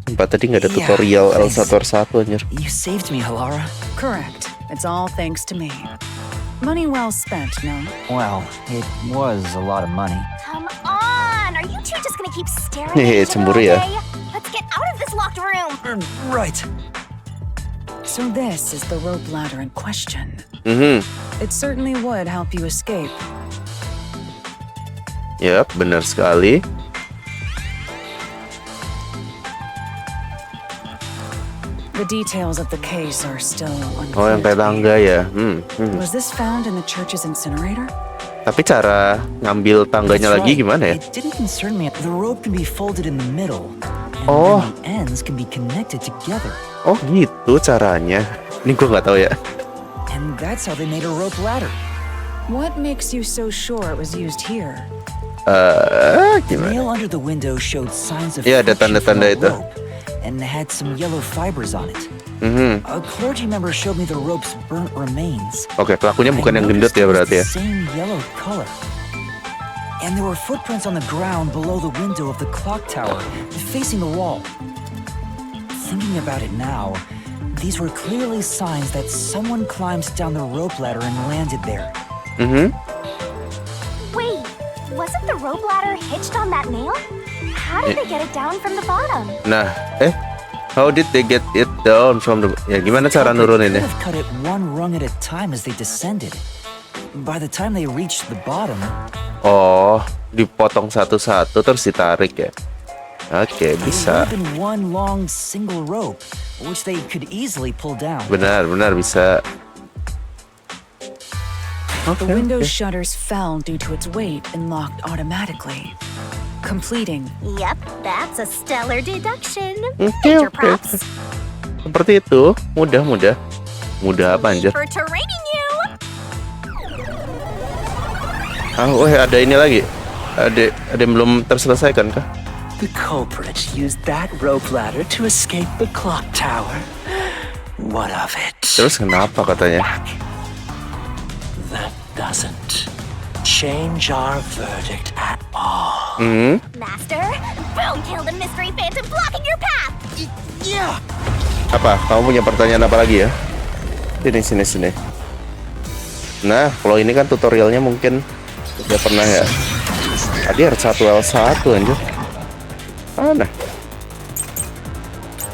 Speaker 1: Tempat tadi nggak ada tutorial L1 R1 anjir.
Speaker 4: You saved me, Halara.
Speaker 5: Correct. It's all thanks to me. Money well spent, no?
Speaker 4: Well, it was a lot of money.
Speaker 7: Come on, are you two just gonna keep staring at
Speaker 1: Hehe,
Speaker 7: each other all
Speaker 1: cemburu ya.
Speaker 7: day? Let's get out of this locked room.
Speaker 4: Right.
Speaker 5: So this is the rope ladder in question.
Speaker 1: Mm-hmm.
Speaker 5: It certainly would help you escape.
Speaker 1: Yap, benar sekali.
Speaker 5: The details of the case are still unclear.
Speaker 1: Oh, yang kayak tangga ya.
Speaker 5: Was this found in the church's incinerator?
Speaker 1: Tapi cara ngambil tangganya
Speaker 4: That's
Speaker 1: lagi
Speaker 4: right.
Speaker 1: gimana ya?
Speaker 4: It didn't concern me. The rope can be folded in the middle, and
Speaker 1: Oh.
Speaker 4: then the ends can be connected together.
Speaker 1: Oh gitu caranya. Ini gue nggak tahu ya.
Speaker 4: And that's how they made a rope ladder.
Speaker 5: What makes you so sure it was used here?
Speaker 4: The
Speaker 1: Gimana?
Speaker 4: nail under the window showed signs of
Speaker 1: Iya, ada
Speaker 4: friction
Speaker 1: tanda-tanda
Speaker 4: from the
Speaker 1: itu.
Speaker 4: rope, and had some yellow fibers on it.
Speaker 1: Mhm.
Speaker 4: A clergy member showed me the rope's burnt remains.
Speaker 1: Oke, pelakunya bukan yang gendut ya berarti ya.
Speaker 4: Same yellow color. And there were footprints on the ground below the window of the clock tower, facing the wall. Thinking about it now, these were clearly signs that someone climbed down the rope ladder and landed there.
Speaker 1: Mhm.
Speaker 7: Wait, wasn't the rope ladder hitched on that nail? How did they get it down from the bottom?
Speaker 1: Nah, how did they get it down from the? Ya gimana cara
Speaker 4: They
Speaker 1: nuruninnya?
Speaker 4: could have cut it one rung at a time as they descended. By the time they reached the bottom,
Speaker 1: Oh, dipotong satu-satu terus ditarik ya. Oke,
Speaker 4: it would
Speaker 1: bisa.
Speaker 4: have been one long single rope, which they could easily pull down.
Speaker 1: Benar bisa.
Speaker 5: The window shutters fell due to its weight and locked automatically, completing.
Speaker 7: Yep, that's a stellar deduction.
Speaker 1: Oke,
Speaker 7: Major
Speaker 1: oke.
Speaker 7: props.
Speaker 1: Seperti itu. Mudah apa anjir?
Speaker 7: For training you.
Speaker 1: Oh, ada ini lagi. Ada yang belum terselesaikan kah?
Speaker 6: The culprit used that rope ladder to escape the clock tower. What of it?
Speaker 1: Terus kenapa katanya?
Speaker 6: That doesn't change our verdict at all.
Speaker 7: Master, boom kill the mystery phantom blocking your path.
Speaker 6: Yeah.
Speaker 1: Apa? Kamu punya pertanyaan apa lagi ya? Sini. Nah, kalau ini kan tutorialnya mungkin udah pernah ya. Tadi R1L1 anjir. Mana?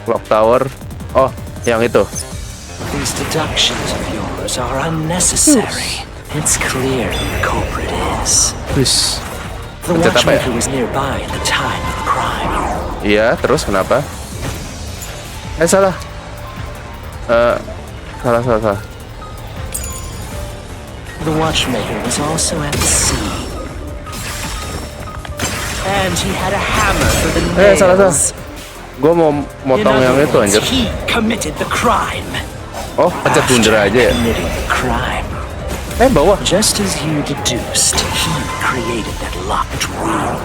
Speaker 1: Clock Tower. Oh, yang itu.
Speaker 6: These deductions of yours are unnecessary. It's clear who the culprit is.
Speaker 1: Wis.
Speaker 6: The
Speaker 1: Pencet apa ya?
Speaker 6: watchmaker was nearby at the time of the crime.
Speaker 1: Iya, terus kenapa? Salah. Salah.
Speaker 6: The watchmaker was also at the scene. And he had a hammer for the nails.
Speaker 1: Salah. Gue mau
Speaker 6: In
Speaker 1: motong yang
Speaker 6: other
Speaker 1: itu
Speaker 6: words,
Speaker 1: anjir.
Speaker 6: he committed the crime.
Speaker 1: Oh, pencet bundar
Speaker 6: After
Speaker 1: aja ya.
Speaker 6: committing the crime,
Speaker 1: Bawah.
Speaker 6: just as you deduced, he created that locked room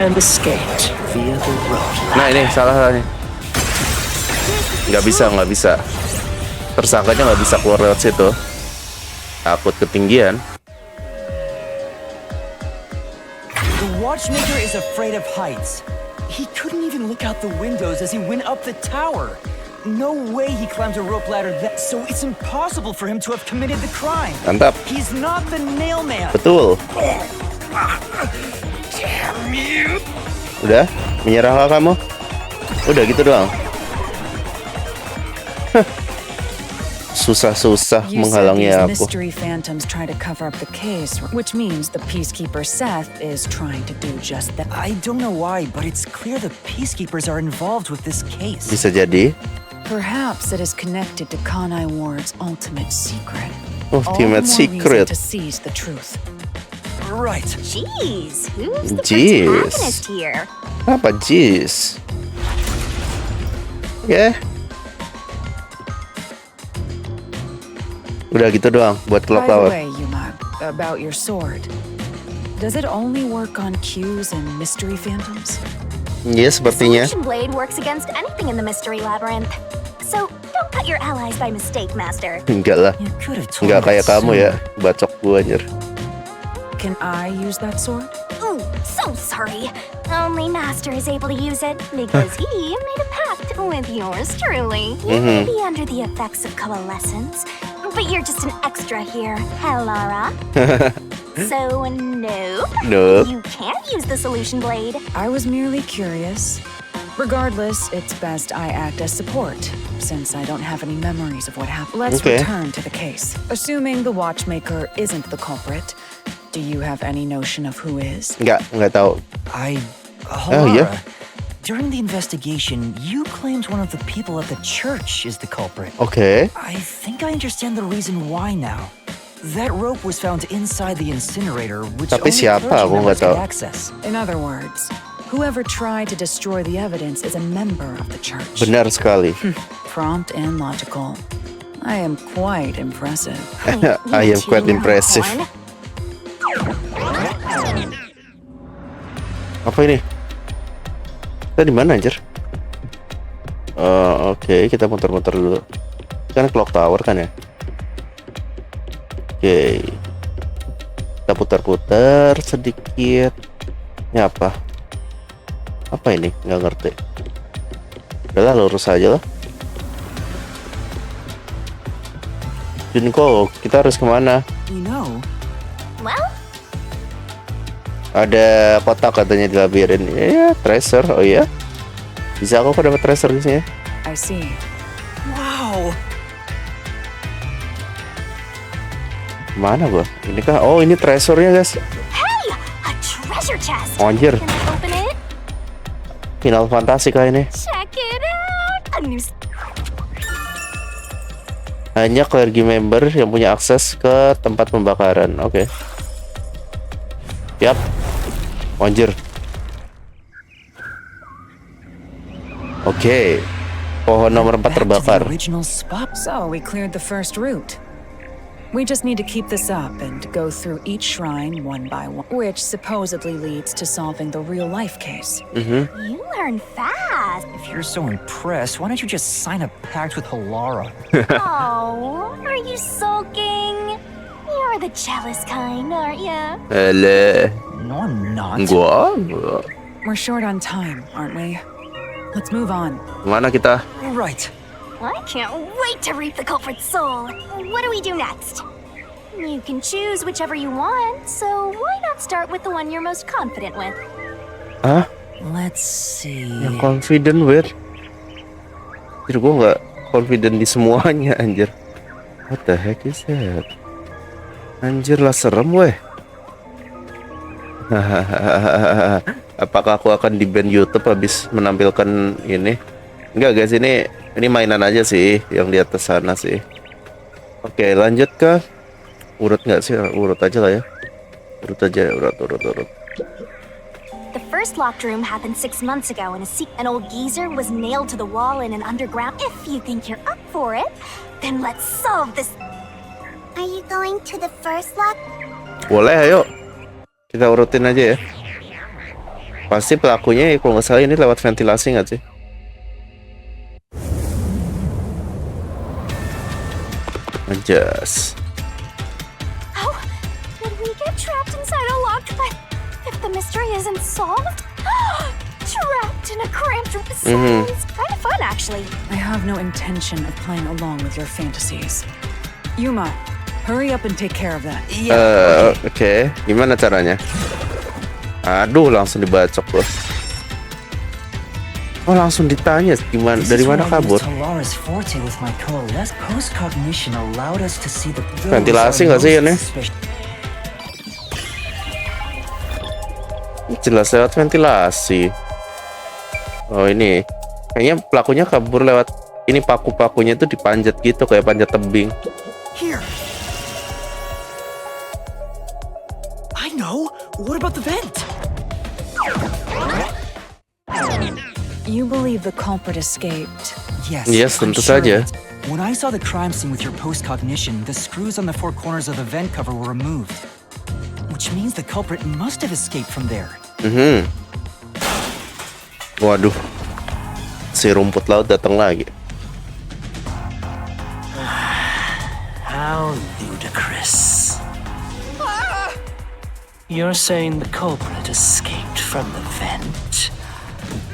Speaker 6: and escaped via the road
Speaker 1: Nah,
Speaker 6: ladder.
Speaker 1: ini salah nih. Nggak bisa. Tersangkanya nggak bisa keluar lewat situ. Takut ketinggian.
Speaker 4: The watchmaker is afraid of heights. He couldn't even look out the windows as he went up the tower. No way he climbed a rope ladder so it's impossible for him to have committed the crime.
Speaker 1: Mantap.
Speaker 4: He's not the nail man.
Speaker 1: Betul. Udah? Menyerah kamu? Udah gitu doang. Susah-susah
Speaker 5: You said
Speaker 1: menghalangi
Speaker 5: these
Speaker 1: aku.
Speaker 5: mystery phantoms try to cover up the case, which means the peacekeeper Seth is trying to do just that.
Speaker 4: I don't know why, but it's clear the peacekeepers are involved with this case.
Speaker 1: Bisa jadi.
Speaker 5: Perhaps it is connected to Kanai Ward's ultimate secret.
Speaker 1: Ultimate
Speaker 5: All the more
Speaker 1: secret.
Speaker 5: reason to seize the truth.
Speaker 4: Right.
Speaker 7: Jeez, who's the
Speaker 1: Jeez.
Speaker 7: protagonist here?
Speaker 1: Apa jis? Ya. Udah gitu doang buat Clock
Speaker 5: By the
Speaker 1: Tower.
Speaker 5: way, Yuma, about your sword. Does it only work on cues and mystery phantoms?
Speaker 1: Iya, sepertinya.
Speaker 7: Solution blade works against anything in the mystery labyrinth. So don't cut your allies by mistake, Master.
Speaker 1: Enggak lah.
Speaker 4: You could have told
Speaker 1: Enggak
Speaker 4: me
Speaker 1: kayak kamu ya,
Speaker 4: sooner.
Speaker 1: bacok gua anjir.
Speaker 5: Can I use that sword?
Speaker 7: Ooh, so sorry. Only Master is able to use it because he made a pact with yours truly. You may be under the effects of coalescence, but you're just an extra here, halara. So no,
Speaker 1: Nope.
Speaker 7: you can't use the solution blade.
Speaker 5: I was merely curious. Regardless, it's best I act as support, since I don't have any memories of what happened. Let's
Speaker 1: Okay.
Speaker 5: return to the case. Assuming the watchmaker isn't the culprit, do you have any notion of who is?
Speaker 1: Enggak tahu.
Speaker 4: Halara,
Speaker 1: yeah.
Speaker 4: during the investigation, you claimed one of the people at the church is the culprit.
Speaker 1: Oke.
Speaker 4: I think I understand the reason why now. That rope was found inside the incinerator, which
Speaker 1: Tapi
Speaker 4: only
Speaker 1: siapa?
Speaker 4: clergy
Speaker 1: Aku
Speaker 4: members
Speaker 1: nggak tahu.
Speaker 4: get access.
Speaker 5: In other words, whoever tried to destroy the evidence is a member of the church.
Speaker 1: Benar sekali.
Speaker 5: Prompt and logical. I am quite impressive.
Speaker 1: I am quite impressive. Apa ini? Kita di mana anjir? Oke, kita muter-muter dulu. Kan Clock Tower kan ya? Oke. Kita putar-putar sedikit. Ini apa? Apa ini? Nggak ngerti. Udahlah, lurus aja lah. Junko, kita harus kemana?
Speaker 4: You know,
Speaker 7: Well,
Speaker 1: Ada kotak katanya di labyrinth. Iya, treasure. Oh iya. Bisa aku dapat treasure di sini?
Speaker 5: I see.
Speaker 4: wow,
Speaker 1: Mana gua? Ini kah? Oh, ini treasure-nya, guys.
Speaker 7: hey, a treasure chest.
Speaker 1: Oh, anjir.
Speaker 7: Can I open it?
Speaker 1: Final Fantasy kah ini?
Speaker 7: Check it out. A new.
Speaker 1: Hanya clergy member yang punya akses ke tempat pembakaran. Oke. Yap. Anjir. Oke. Pohon nomor 4 terbakar.
Speaker 5: So we cleared the first route. We just need to keep this up and go through each shrine one by one, which supposedly leads to solving the real-life case.
Speaker 7: You learn fast.
Speaker 4: If you're so impressed, why don't you just sign a pact with Halara?
Speaker 7: Oh, are you sulking? You're the jealous kind, aren't ya?
Speaker 4: No, I'm not.
Speaker 1: Gua.
Speaker 5: We're short on time, aren't we? Let's move on.
Speaker 1: Mana kita?
Speaker 4: Right.
Speaker 7: I can't wait to reap the culprit's soul. What do we do next? You can choose whichever you want, so why not start with the one you're most confident with?
Speaker 1: Hah?
Speaker 4: Let's see.
Speaker 1: Yang confident with? Anjir, gue nggak confident di semuanya, anjir. What the heck is that? Anjir lah, serem weh. Apakah aku akan di-ban YouTube habis menampilkan ini? Enggak guys, ini mainan aja sih yang di atas sana sih. Oke, lanjut ke urut nggak sih? Urut aja lah ya. Urut aja, urut.
Speaker 7: The first locked room happened 6 months ago in an old geezer was nailed to the wall in an underground. If you think you're up for it, then let's solve this.
Speaker 8: Are you going to the first lock?
Speaker 1: Boleh, ayo. Kita urutin aja ya. Pasti pelakunya kalau nggak salah ini lewat ventilasi nggak sih? Adjust.
Speaker 7: Oh, did we get trapped inside a locked room? If the mystery isn't solved? Trapped in a cramped room. Sounds kind of fun, actually.
Speaker 5: I have no intention of playing along with your fantasies. Yuma, hurry up and take care of that.
Speaker 1: Oke. Gimana caranya? Aduh, langsung dibacok loh. Oh, langsung ditanya gimana, dari mana kabur? Ventilasi nggak sih ini? Jelas lewat ventilasi. Oh, ini kayaknya pelakunya kabur lewat ini, paku-pakunya itu dipanjat gitu kayak panjat tebing.
Speaker 4: Here. I know. What about the vent?
Speaker 5: You believe the culprit escaped?
Speaker 1: Yes, tentu saja.
Speaker 4: When I saw the crime scene with your post-cognition, the screws on the 4 corners of the vent cover were removed. Which means the culprit must have escaped from there.
Speaker 1: Waduh. Si rumput laut datang lagi.
Speaker 6: How ludicrous. You're saying the culprit escaped from the vent?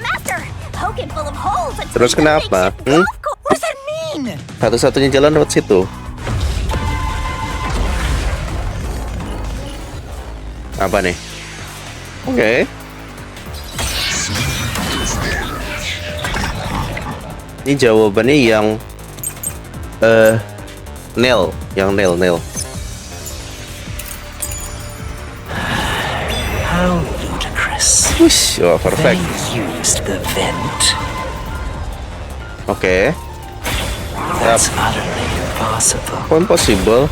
Speaker 7: Master, poke it full of holes.
Speaker 1: Terus kenapa?
Speaker 4: What does that mean?
Speaker 1: Satu-satunya jalan lewat situ. Apa nih? Oke. Ini jawabannya yang nail, nail.
Speaker 6: How ludicrous.
Speaker 1: Wush, oh, perfect.
Speaker 6: They used the vent.
Speaker 1: Oke.
Speaker 6: That's utterly impossible.
Speaker 1: Impossible.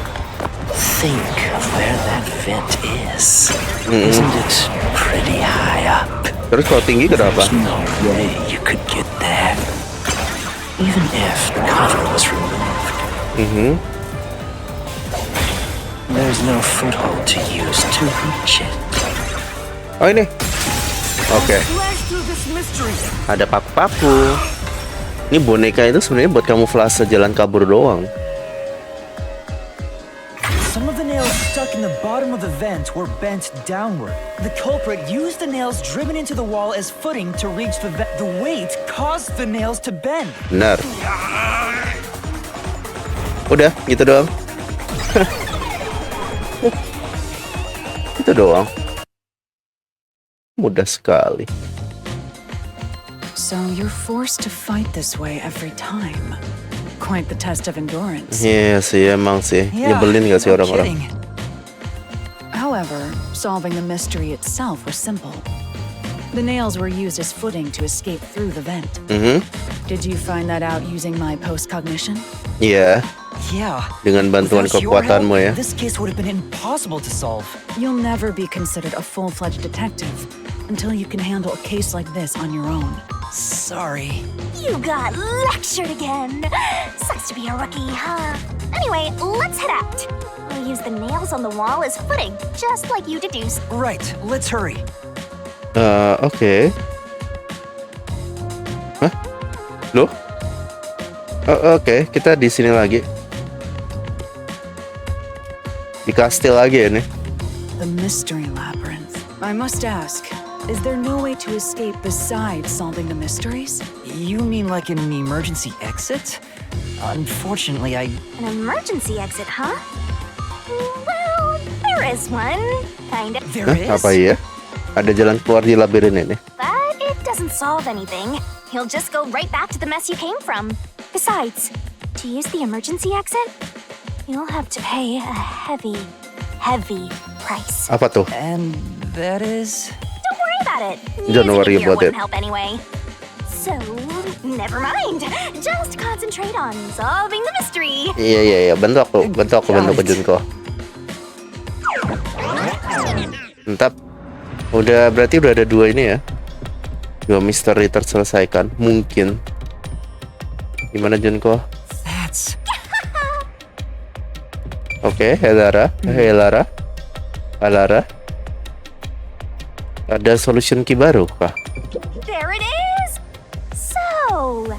Speaker 6: Think of where that vent is. Isn't it pretty high up?
Speaker 1: Terus kalau tinggi kenapa?
Speaker 6: There's no way you could get there. Even if the cover was removed. There's no foothold to use to reach it.
Speaker 1: Oh, ini. Oke. Ada paku-paku. Ini boneka itu sebenarnya buat kamuflase jalan kabur doang.
Speaker 4: Some of the nails stuck in the bottom of the vent were bent downward. The culprit used the nails driven into the wall as footing to reach the vent. The weight caused the nails to bend.
Speaker 1: Benar. Udah, gitu doang. Itu doang. Mudah sekali.
Speaker 5: So you're forced to fight this way every time. Quite the test of endurance.
Speaker 1: Iya sih, emang sih. Nyebelin gak sih orang-orang?
Speaker 5: However, solving the mystery itself was simple. The nails were used as footing to escape through the vent. Did you find that out using my post-cognition?
Speaker 1: Iya.
Speaker 4: Yeah.
Speaker 1: Dengan bantuan
Speaker 4: Without your
Speaker 1: kekuatanmu
Speaker 4: help,
Speaker 1: ya.
Speaker 4: this case would have been impossible to solve.
Speaker 5: You'll never be considered a full-fledged detective until you can handle a case like this on your own.
Speaker 4: Sorry.
Speaker 7: You got lectured again. Sucks to be a rookie, huh? Anyway, let's head out. We'll use the nails on the wall as footing, just like you deduced.
Speaker 4: Right, let's hurry.
Speaker 1: Oke. Hah? Loh? Oke, kita di sini lagi. Di kastil lagi ya nih.
Speaker 5: The mystery labyrinth. I must ask, is there no way to escape besides solving the mysteries?
Speaker 4: You mean like an emergency exit? Unfortunately,
Speaker 7: An emergency exit, huh? Well, there is one, kind of.
Speaker 4: There is?
Speaker 1: Apa iya? Ada jalan keluar di labirin ini.
Speaker 7: But it doesn't solve anything. You'll just go right back to the mess you came from. Besides, to use the emergency exit, you'll have to pay a heavy price.
Speaker 1: Apa tuh?
Speaker 4: And that is...
Speaker 7: Don't worry about it.
Speaker 1: Don't
Speaker 7: Using
Speaker 1: worry
Speaker 7: it here
Speaker 1: about
Speaker 7: wouldn't
Speaker 1: it.
Speaker 7: help anyway. So, never mind. Just concentrate on solving the mystery.
Speaker 1: Iya. Bantu aku Junko. Mantap. Berarti udah ada 2 ini ya. 2 misteri terselesaikan. Mungkin. Gimana Junko?
Speaker 4: That's...
Speaker 1: Oke, Halara. Ada solution key baru kah?
Speaker 7: There it is. So,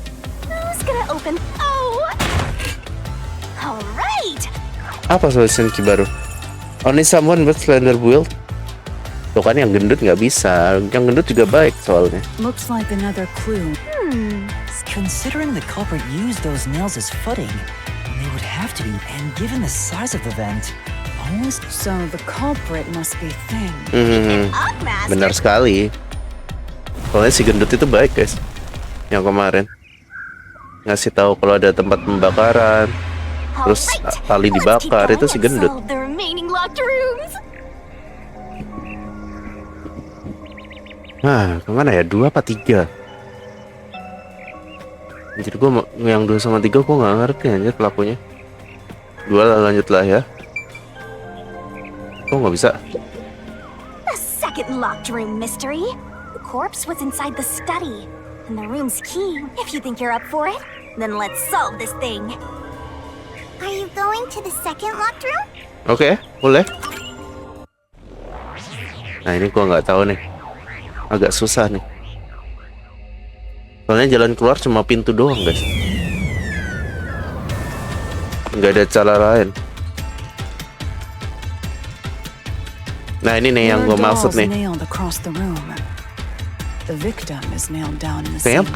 Speaker 7: who's gonna open? Oh, all right.
Speaker 1: Apa solution key baru? Only someone with slender build. Tuh kan yang gendut nggak bisa. Yang gendut juga baik soalnya.
Speaker 5: Looks like another clue.
Speaker 4: Considering the culprit used those nails as footing, they would have to be, and given the size of the vent, almost...
Speaker 5: So the culprit must be thin.
Speaker 7: Up, Master.
Speaker 1: Benar sekali. Soalnya si gendut itu baik guys. Yang kemarin ngasih tahu kalau ada tempat pembakaran, terus tali dibakar, itu si gendut.
Speaker 7: The remaining locked rooms.
Speaker 1: Nah, kemana ya? 2 apa 3? Anjir, gue yang 2 sama 3 gue gak ngerti anjir pelakunya. 2 lah, lanjutlah ya. Kok gak bisa?
Speaker 7: The second locked room mystery. The corpse was inside the study, and the room's key. If you think you're up for it, then let's solve this thing.
Speaker 8: Are you going to the second locked room?
Speaker 1: Oke, boleh. Nah ini gue nggak tahu nih, agak susah nih. Soalnya jalan keluar cuma pintu doang guys, nggak ada cara lain. Nah ini nih yang gue maksud nih. Kayaknya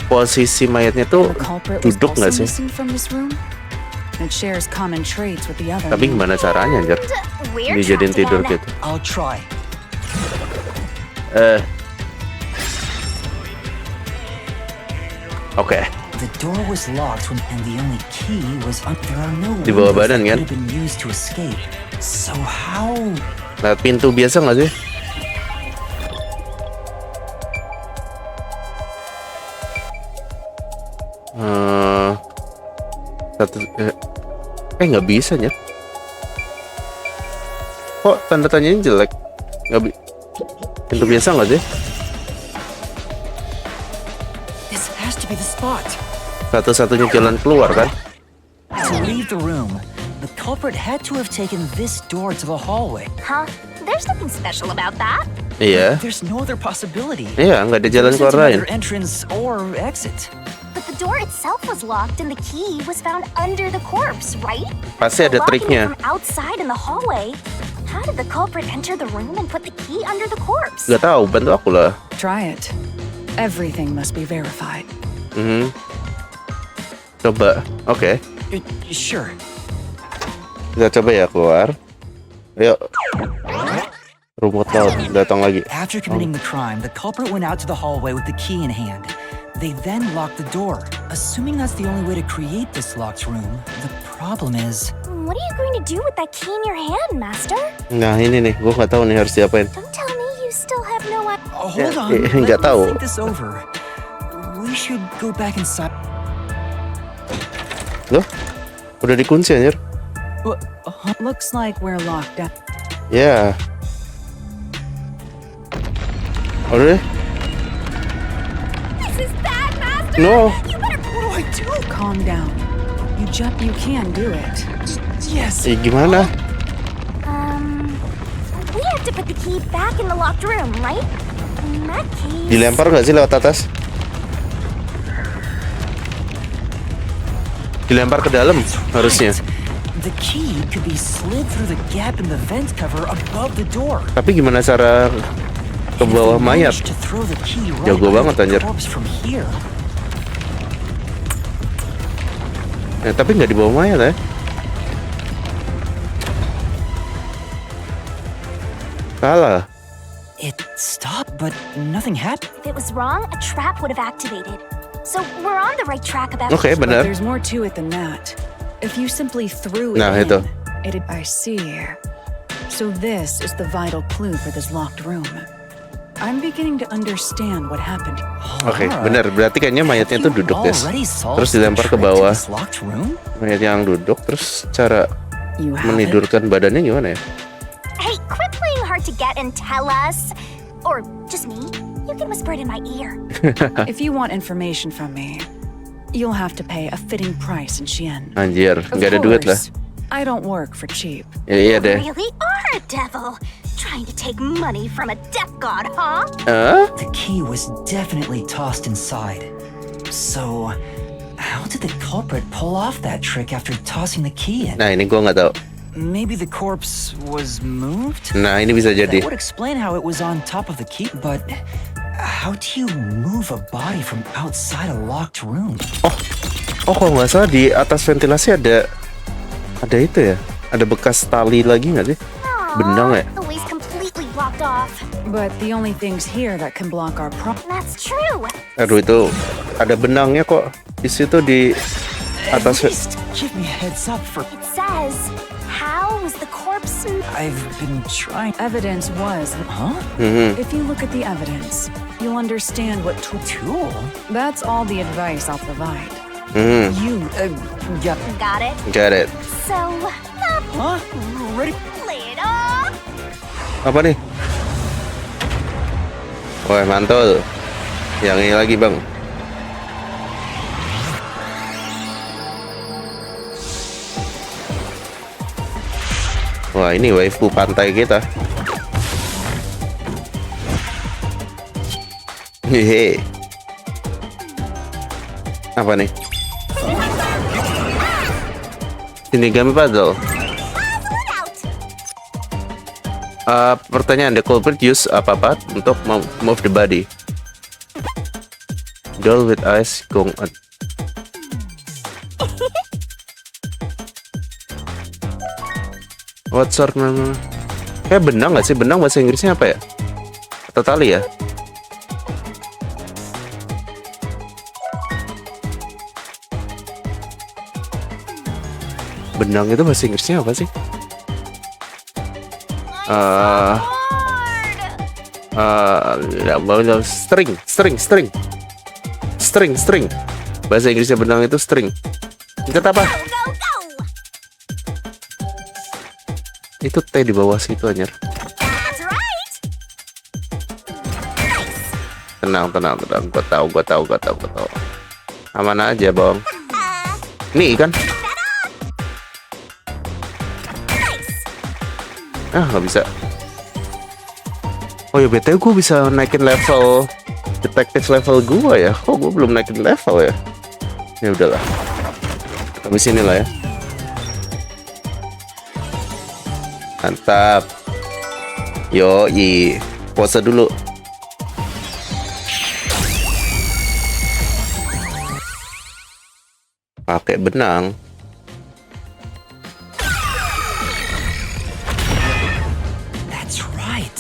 Speaker 1: posisi mayatnya tuh duduk nggak sih? Tapi gimana caranya anjir dijadiin tidur gitu?
Speaker 4: I'll try.
Speaker 1: Oke.
Speaker 4: The door was locked and the only key was there are no
Speaker 1: Di bawah
Speaker 4: windows
Speaker 1: badan
Speaker 4: that
Speaker 1: kan?
Speaker 4: could have been used to escape. So how?
Speaker 1: Lewat pintu biasa nggak sih? Nggak bisa ya? Kok tanda tanyanya jelek? Pintu biasa nggak sih?
Speaker 4: This has to be the spot.
Speaker 1: Satu-satunya jalan keluar kan?
Speaker 4: To leave the room, the culprit had to have taken this door to the hallway.
Speaker 7: Huh? There's nothing special about that.
Speaker 1: Iya.
Speaker 4: There's no other possibility.
Speaker 1: Iya, nggak ada jalan
Speaker 4: There
Speaker 1: keluar
Speaker 4: isn't
Speaker 1: lain.
Speaker 4: another entrance or exit.
Speaker 7: But the door itself was locked and the key was found under the corpse, right?
Speaker 1: Pasti ada
Speaker 7: Locking it
Speaker 1: triknya.
Speaker 7: from outside in the hallway. How did the culprit enter the room and put the key under the corpse?
Speaker 1: Gak tahu, bantu aku lah.
Speaker 5: Try it. Everything must be verified.
Speaker 1: Coba, oke.
Speaker 4: Sure.
Speaker 1: Kita coba ya keluar. Ayo. Rumput laut datang lagi.
Speaker 4: After committing the crime, the culprit went out to the hallway with the key in hand. They then locked the door. Assuming that's the only way to create this locked room, the problem is...
Speaker 7: What are you going to do with that key in your hand, Master?
Speaker 1: Nah ini nih, gue nggak tahu nih harus diapain.
Speaker 7: Don't tell me you still have no idea.
Speaker 4: Hold on,
Speaker 1: nggak
Speaker 4: let me
Speaker 1: tahu.
Speaker 4: think this over. We should go back inside.
Speaker 1: Loh, udah dikunci anjir.
Speaker 5: Looks like we're locked up.
Speaker 1: Ya. Udah deh.
Speaker 7: This is bad, Master!
Speaker 1: No.
Speaker 7: You better...
Speaker 5: What do I do? Calm down. You can do it.
Speaker 4: Yes.
Speaker 1: Gimana?
Speaker 7: We have to put the key back in the locked room, right? In that case...
Speaker 1: Dilempar nggak sih lewat atas? Dilempar ke dalam harusnya.
Speaker 4: The key could be slid through the gap in the vent cover above the door.
Speaker 1: Tapi gimana cara ke bawah mayat? Jago banget anjir. Tapi nggak di bawah mayat ya? Salah.
Speaker 4: It stopped, but nothing happened.
Speaker 7: If it was wrong, a trap would have activated. So we're on the right track about...
Speaker 1: Oke,
Speaker 5: But
Speaker 1: benar.
Speaker 5: there's more to it than that. If you simply threw it
Speaker 1: Nah,
Speaker 5: in,
Speaker 1: itu.
Speaker 5: I see. So this is the vital clue for this locked room. I'm beginning to understand what happened.
Speaker 1: Oke, benar. Berarti kayaknya mayatnya itu duduk, guys. Terus dilempar ke bawah. Mayat yang duduk, terus cara
Speaker 5: You have it?
Speaker 1: menidurkan badannya gimana ya?
Speaker 7: Hey, quit playing hard to get and tell us. Or just me. You can whisper it in my ear.
Speaker 5: If you want information from me, you'll have to pay a fitting price in Xi'an.
Speaker 1: Anjir,
Speaker 5: Of
Speaker 1: nggak ada duit lah.
Speaker 5: course, I don't work for cheap.
Speaker 1: Ya, iya
Speaker 7: You
Speaker 1: deh.
Speaker 7: really are a devil. Trying to take money from a death god, huh?
Speaker 4: The key was definitely tossed inside. So, how did the culprit pull off that trick after tossing the key in?
Speaker 1: Nah, ini gua nggak tahu.
Speaker 4: Maybe the corpse was moved?
Speaker 1: Nah, ini bisa
Speaker 4: That
Speaker 1: jadi.
Speaker 4: would explain how it was on top of the key, but how do you move a body from outside a locked room?
Speaker 1: Oh, kalau nggak salah di atas ventilasi ada itu ya? Ada bekas tali lagi nggak sih? Benang ya?
Speaker 7: The way's completely blocked off.
Speaker 5: But the only things here that can block our
Speaker 7: That's true.
Speaker 1: Aduh, itu ada benangnya kok di situ di
Speaker 4: At
Speaker 1: atas.
Speaker 4: least give me a heads up for...
Speaker 7: It says, how was the corpse...
Speaker 4: I've been trying...
Speaker 5: evidence was...
Speaker 4: Huh?
Speaker 5: If you look at the evidence, you'll understand what
Speaker 4: Tool?
Speaker 5: That's all the advice I'll provide.
Speaker 4: You, yeah.
Speaker 7: Got it?
Speaker 1: Got it.
Speaker 7: So,
Speaker 4: Huh? Ready?
Speaker 7: play it off.
Speaker 1: Apa nih? Wah, mantul. Yang ini lagi, Bang. Wah, ini waifu pantai kita. Hehe. Apa nih? Shinigami puzzle. Pertanyaan, the culprit use apa untuk move the body? Doll with eyes gong. What sort? Kayak benang nggak sih? Benang bahasa Inggrisnya apa ya? Atau tali ya? Benang itu bahasa Inggrisnya apa sih? String. Bahasa Inggrisnya benang itu string. Ingat apa?
Speaker 7: Go, go, go.
Speaker 1: Itu T di bawah situ anjir.
Speaker 7: That's right. Nice.
Speaker 1: Tenang. Gua tahu. Aman aja, Bang. Nih kan?
Speaker 7: Nice.
Speaker 1: Nggak bisa. Oh ya, BTW gue bisa naikin level detective level gue ya. Kok gue belum naikin level ya? Ya udahlah. Habis ini lah ya. Mantap. Yoi. Pose dulu. Pakai benang.
Speaker 4: That's right.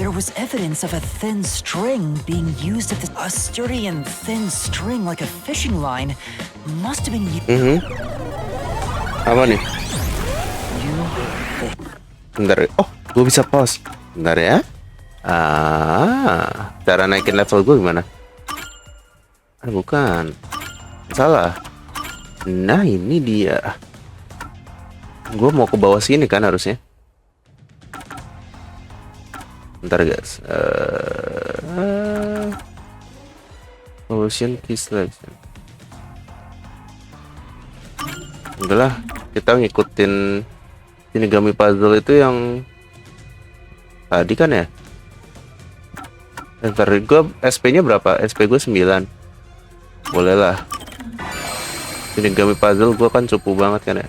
Speaker 4: There was evidence of a thin string being used at the... A sturdy and thin string like a fishing line must have been used...
Speaker 1: Apa nih? Bentar. Oh, gue bisa pause. Bentar ya. Cara naikin level gue gimana? Bukan. Salah. Nah ini dia. Gue mau ke bawah sini kan harusnya. Bentar guys. Solution key selection. Udah lah, kita ngikutin Shinigami puzzle itu yang tadi kan ya. Bentar, gue SP-nya berapa? SP gue 9. Boleh lah. Shinigami puzzle gue kan cupu banget kan ya.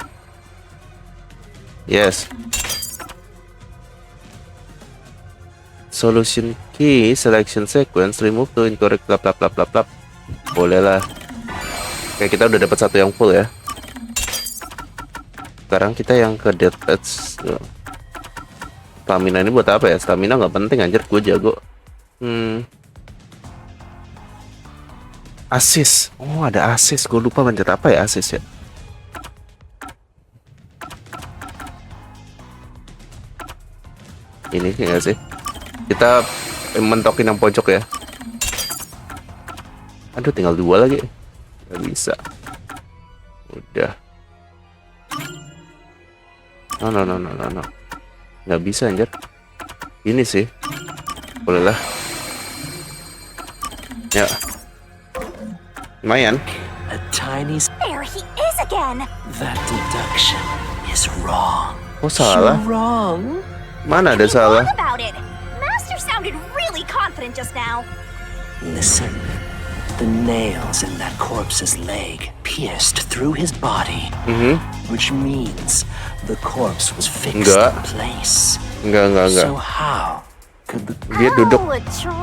Speaker 1: Yes. Solution key selection sequence remove to incorrect lap. Boleh lah. Oke, kita udah dapat satu yang full ya. Sekarang kita yang ke death patch. Stamina ini buat apa ya? Stamina nggak penting anjir, gue jago. Assist. Oh ada assist. Gue lupa mencet apa ya assist ya. Ini enggak sih? Kita mentokin yang pojok ya. Aduh tinggal 2 lagi. Gak bisa. Udah. No. Gak bisa anjir. Ini sih. Boleh lah. Ya. Lumayan.
Speaker 6: A tiny.
Speaker 7: There he is again.
Speaker 6: That deduction is wrong.
Speaker 1: Oh salah.
Speaker 6: You're wrong.
Speaker 1: Mana ada
Speaker 7: Be
Speaker 1: salah?
Speaker 7: wrong about it. Master sounded really confident just now.
Speaker 6: Listen. The nails in that corpse's leg pierced through his body, which means the corpse was fixed
Speaker 1: Enggak.
Speaker 6: in place.
Speaker 1: Enggak.
Speaker 6: So how could the
Speaker 1: Dia duduk.
Speaker 7: Oh, true.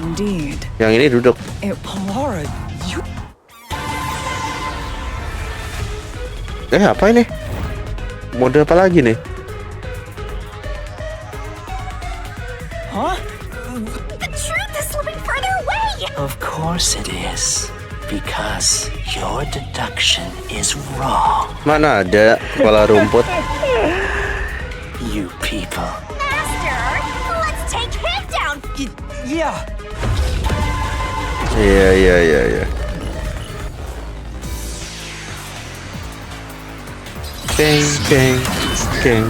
Speaker 5: Indeed.
Speaker 1: Yang ini duduk.
Speaker 5: Laura, you...
Speaker 1: Apa ini? Mode apa lagi nih?
Speaker 5: Huh?
Speaker 7: The truth is slipping further away.
Speaker 6: Of course it is. Because your deduction is wrong.
Speaker 1: Mana ada kepala rumput?
Speaker 6: You people.
Speaker 7: Master, let's take him down.
Speaker 5: Yeah.
Speaker 1: Iya. Keng.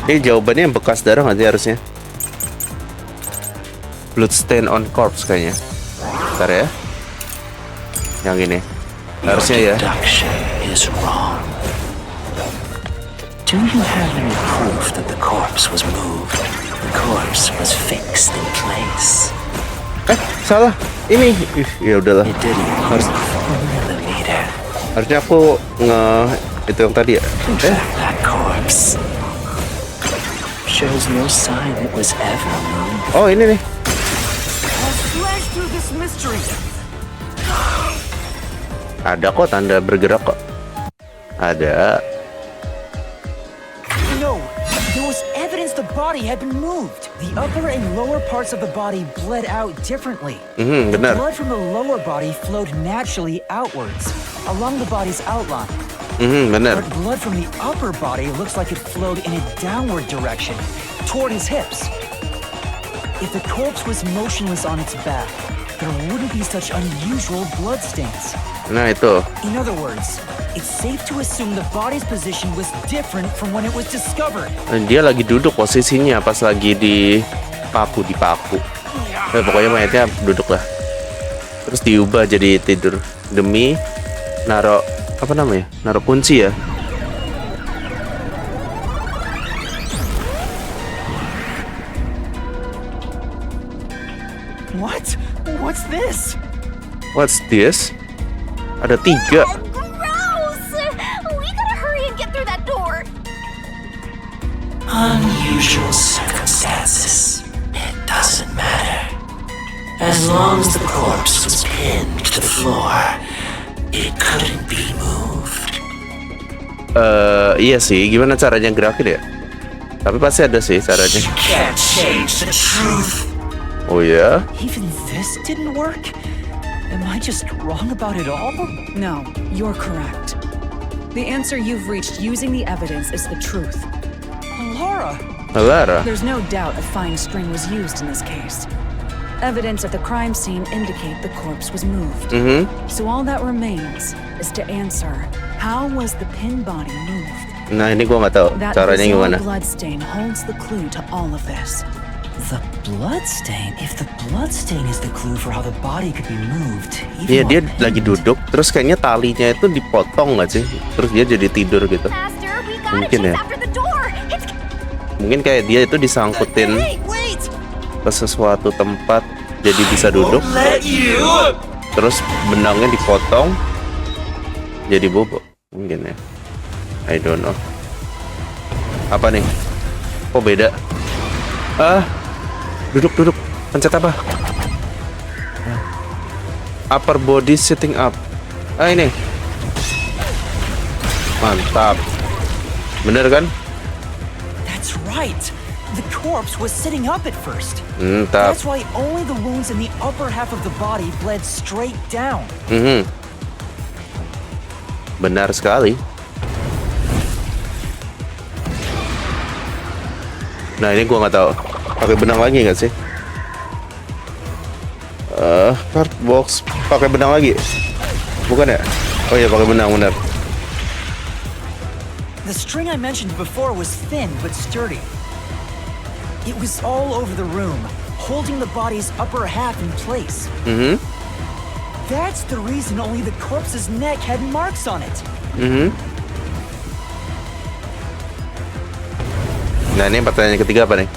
Speaker 1: Ini jawabannya yang bekas darah nggak sih harusnya? Bloodstain on corpse kayaknya. Bentar ya. Yang ini. Harusnya ya.
Speaker 6: Deduction is wrong. Do you have any proof that the corpse was moved? The corpse was fixed in place.
Speaker 1: Salah. Ini. Ya udahlah.
Speaker 6: It didn't move a millimeter.
Speaker 1: Harusnya aku itu yang tadi ya.
Speaker 6: Track that corpse. Shows no sign it was ever moved.
Speaker 1: Oh ini nih.
Speaker 4: Slash through this mystery.
Speaker 1: Ada kok tanda bergerak kok. Ada.
Speaker 4: No, there was evidence the body had been moved. The upper and lower parts of the body bled out differently.
Speaker 1: Benar.
Speaker 4: Blood from the lower body flowed naturally outwards, along the body's outline.
Speaker 1: Benar.
Speaker 4: But blood from the upper body looks like it flowed in a downward direction, toward his hips. If the corpse was motionless on its back, there wouldn't be such unusual blood stains.
Speaker 1: Nah itu.
Speaker 4: In other words, it's safe to assume the body's position was different from when it was discovered.
Speaker 1: Dia lagi duduk posisinya pas lagi di paku. Pokoknya mayatnya duduk lah. Terus diubah jadi tidur demi naro apa namanya? Naro kunci ya.
Speaker 4: What? What's this?
Speaker 1: What's this? Ada 3.
Speaker 7: Gross! We gotta hurry and get through that door.
Speaker 6: Unusual circumstances. It doesn't matter. As long as the corpse was pinned to the floor, it couldn't be moved.
Speaker 1: Iya sih. Gimana caranya gerakin ya? Tapi pasti ada sih caranya.
Speaker 6: You can't change the truth.
Speaker 1: Oh ya?
Speaker 4: Even this didn't work? Am I just wrong about it all?
Speaker 5: No, you're correct. The answer you've reached using the evidence is the truth.
Speaker 4: Laura!
Speaker 1: Halara.
Speaker 5: There's no doubt a fine string was used in this case. Evidence at the crime scene indicate the corpse was moved. So all that remains is to answer, how was the pin body moved?
Speaker 1: Nah, ini gua nggak tahu
Speaker 5: That
Speaker 1: caranya gimana.
Speaker 5: bizarre bloodstain holds the clue to all of this.
Speaker 4: The bloodstain? If the bloodstain is the clue for how the body could be moved,
Speaker 1: Iya, dia
Speaker 4: while
Speaker 1: lagi
Speaker 4: pinned,
Speaker 1: duduk, terus kayaknya talinya itu dipotong nggak sih? Terus dia jadi tidur gitu.
Speaker 7: Master, we gotta
Speaker 1: Mungkin
Speaker 7: chase
Speaker 1: ya.
Speaker 7: after the door. It's
Speaker 1: Mungkin kayak dia itu disangkutin
Speaker 4: wait!
Speaker 1: ke sesuatu tempat, jadi bisa duduk. Terus benangnya dipotong, jadi bobo. Mungkin ya. I don't know. Apa nih? Kok beda? Duduk. Pencet apa? Upper body sitting up. Ini. Mantap. Bener kan?
Speaker 4: That's right. The corpse was sitting up at first.
Speaker 1: Mantap.
Speaker 4: That's why only the wounds in the upper half of the body bled straight down.
Speaker 1: Benar sekali. Nah, ini gua nggak tahu. Pakai benang lagi nggak sih? Card box pakai benang lagi? Bukan ya? Oh iya, pakai benang, benar.
Speaker 4: The string I mentioned before was thin but sturdy. It was all over the room, holding the body's upper half in place. That's the reason only the corpse's neck had marks on it.
Speaker 1: Nah, ini pertanyaan ketiga apa nih?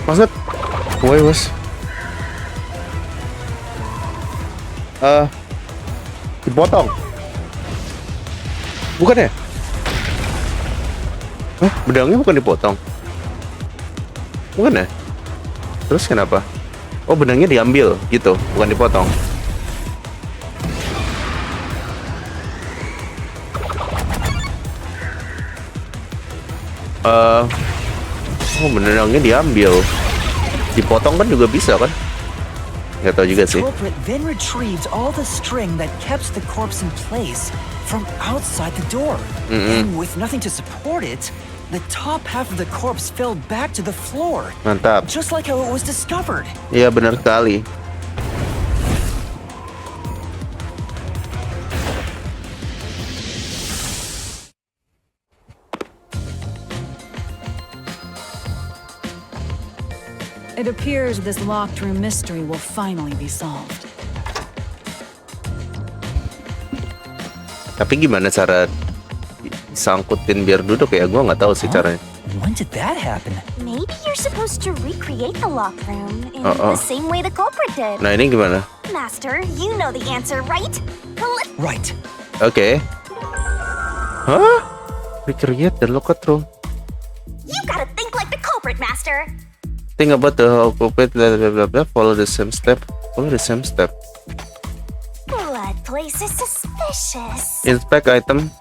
Speaker 1: Maksud? Woi, bos. Dipotong. Bukan ya? Benangnya bukan dipotong. Bukan ya? Terus kenapa? Oh, benangnya diambil gitu, bukan dipotong. Oh, benangnya diambil. Dipotong kan juga bisa kan? Nggak tahu juga
Speaker 4: The
Speaker 1: sih.
Speaker 4: culprit then retrieved all the string that kept the corpse in place from outside the door. And with nothing to support it, the top half of the corpse fell back to the floor.
Speaker 1: Mantap.
Speaker 4: Just like how it was discovered.
Speaker 1: Iya, benar sekali.
Speaker 5: It appears this locked room mystery will finally be solved.
Speaker 1: Tapi gimana cara sangkutin biar duduk ya? Gua nggak tahu sih caranya.
Speaker 4: When did that happen?
Speaker 7: Maybe you're supposed to recreate the locked room in the same way the culprit did.
Speaker 1: Nah, ini gimana?
Speaker 7: Master, you know the answer, right?
Speaker 4: Right.
Speaker 1: Oke. Hah? Recreate the locked room.
Speaker 7: You gotta think like the culprit, Master.
Speaker 1: Think about the whole culprit, blah, blah, blah, blah. Follow the same step. Follow the same step.
Speaker 7: Blood place is suspicious.
Speaker 1: Inspect item.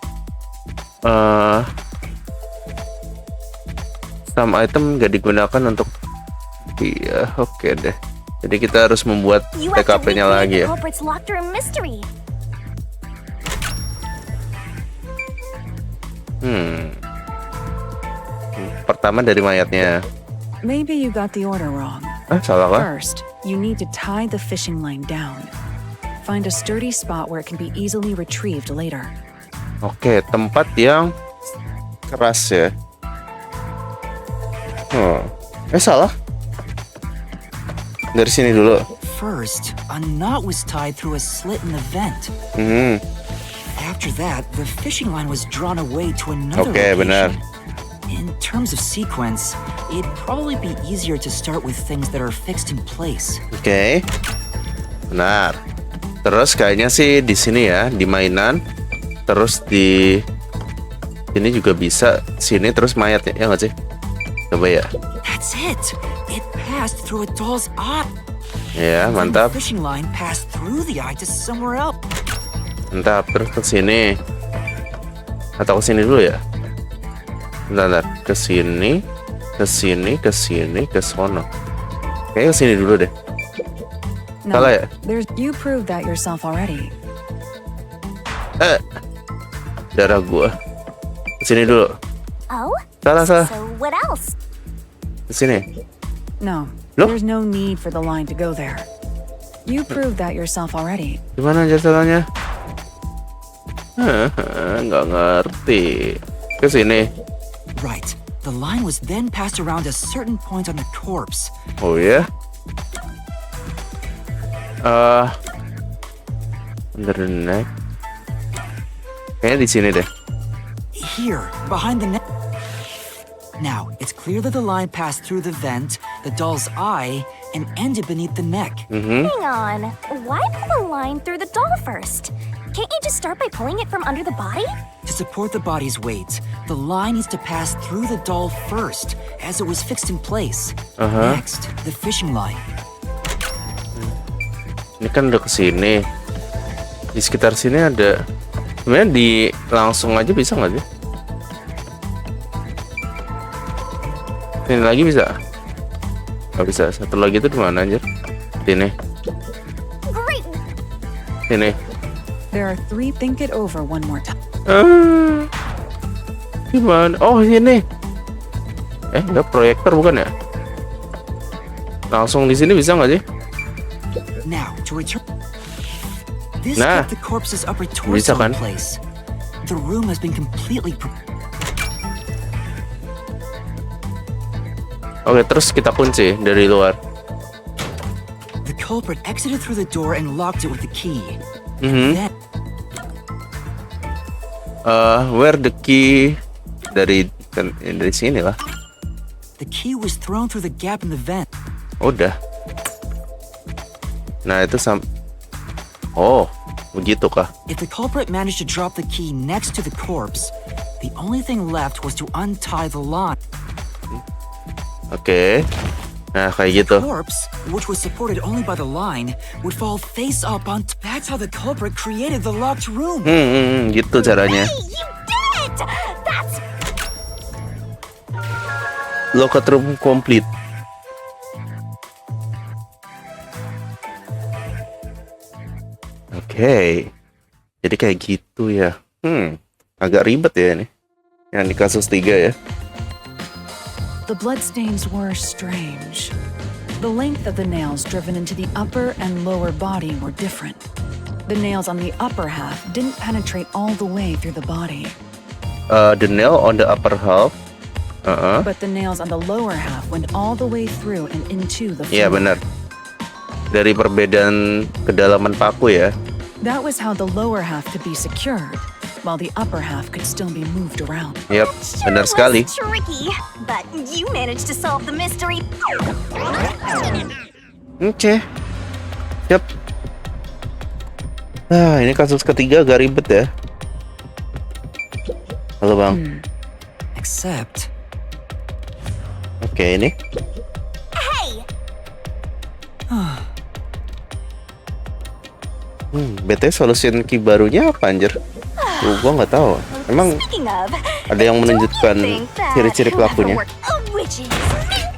Speaker 1: Some item nggak digunakan untuk. Iya, oke deh. Jadi kita harus membuat
Speaker 7: You have to
Speaker 1: TKP-nya
Speaker 7: recreate
Speaker 1: lagi
Speaker 7: the
Speaker 1: ya.
Speaker 7: culprit's locked room mystery.
Speaker 1: Pertama dari mayatnya.
Speaker 5: Maybe you got the order wrong.
Speaker 1: Salah kah?
Speaker 5: First, you need to tie the fishing line down. Find a sturdy spot where it can be easily retrieved later.
Speaker 1: Oke, tempat yang keras ya. Salah. Dari sini dulu.
Speaker 4: First, a knot was tied through a slit in the vent. After that, the fishing line was drawn away to another
Speaker 1: Oke,
Speaker 4: location.
Speaker 1: benar.
Speaker 4: In terms of sequence, it'd probably be easier to start with things that are fixed in place.
Speaker 1: Oke. Benar. Terus kayaknya sih di sini ya, di mainan. Terus di sini juga bisa. Sini terus mayatnya, ya nggak sih? Coba ya.
Speaker 4: That's it. It passed through a doll's eye.
Speaker 1: Ya,
Speaker 4: Then
Speaker 1: mantap.
Speaker 4: the fishing line passed through the eye to somewhere else.
Speaker 1: Mantap. Terus ke sini. Atau ke sini dulu ya? Bentar. Ke sini, ke sini, ke sini, ke sono. Kayaknya ke sini dulu deh.
Speaker 5: No,
Speaker 1: Salah ya?
Speaker 5: you proved that yourself already.
Speaker 1: Darah gua. Ke sini dulu.
Speaker 7: Oh?
Speaker 1: Salah.
Speaker 7: So what else?
Speaker 1: Ke sini.
Speaker 5: No,
Speaker 1: Loh?
Speaker 5: there's no need for the line to go there. You proved that yourself already.
Speaker 1: Gimana anjir caranya? Nggak ngerti. Ke sini.
Speaker 4: Right. The line was then passed around a certain point on the corpse.
Speaker 1: Oh ya? Under the neck. Kayaknya di sini deh.
Speaker 4: Here, behind the neck. Now, it's clear that the line passed through the vent, the doll's eye, and ended beneath the neck.
Speaker 7: Hang on. Why pull the line through the doll first? Can't you just start by pulling it from under the body?
Speaker 4: To support the body's weight, the line needs to pass through the doll first, as it was fixed in place. Next, the fishing line.
Speaker 1: Ini kan udah kesini. Di sekitar sini ada. Sebenarnya di langsung aja bisa nggak sih? Ini lagi bisa? Nggak bisa. Satu lagi itu di mana anjir? Sini.
Speaker 7: Great.
Speaker 1: Sini.
Speaker 5: There are 3. Think it over one more time.
Speaker 1: Gimana? Oh sini. Enggak proyektor bukan ya? Langsung di sini bisa nggak sih?
Speaker 4: Now, to return. This
Speaker 1: Nah,
Speaker 4: kept the corpse's upper
Speaker 1: bisa
Speaker 4: torso
Speaker 1: kan?
Speaker 4: in place. The room has been completely.
Speaker 1: Oke, terus kita kunci dari luar.
Speaker 4: The culprit exited through the door and locked it with the key. Then,
Speaker 1: Where the key? Dari sini lah.
Speaker 4: the key was thrown through the gap in the vent.
Speaker 1: Udah. Nah itu Oh, begitu kah?
Speaker 4: If the culprit managed to drop the key next to the corpse, the only thing left was to untie the line.
Speaker 1: Oke. Nah kayak gitu.
Speaker 4: The corpse, which was supported only by the line, would fall face up on. That's how the culprit created the locked room.
Speaker 1: Gitu caranya.
Speaker 7: Hey, you did it! That's
Speaker 1: Locked room complete. Oke. Jadi kayak gitu ya. Agak ribet ya ini. Yang di kasus 3 ya.
Speaker 5: The bloodstains were strange. The length of the nails driven into the upper and lower body were different. The nails on the upper half didn't penetrate all the way through the body.
Speaker 1: The nail on the upper half.
Speaker 5: But the nails on the lower half went all the way through and into the floor.
Speaker 1: Iya benar. Dari perbedaan kedalaman paku ya.
Speaker 5: That was how the lower half could be secured, while the upper half could still be moved around.
Speaker 1: Yap, benar
Speaker 7: was
Speaker 1: sekali.
Speaker 7: tricky, but you managed to solve the mystery.
Speaker 1: Oke. Yap. Ini kasus ketiga agak ribet ya. Halo bang.
Speaker 4: Except,
Speaker 1: Oke ini.
Speaker 7: Hey,
Speaker 1: BT solution key barunya apa anjir? Gua nggak tahu. Emang
Speaker 7: speaking of,
Speaker 1: ada yang menunjukkan
Speaker 7: think that
Speaker 1: ciri-ciri
Speaker 7: whoever
Speaker 1: pelakunya?
Speaker 7: worked- witches,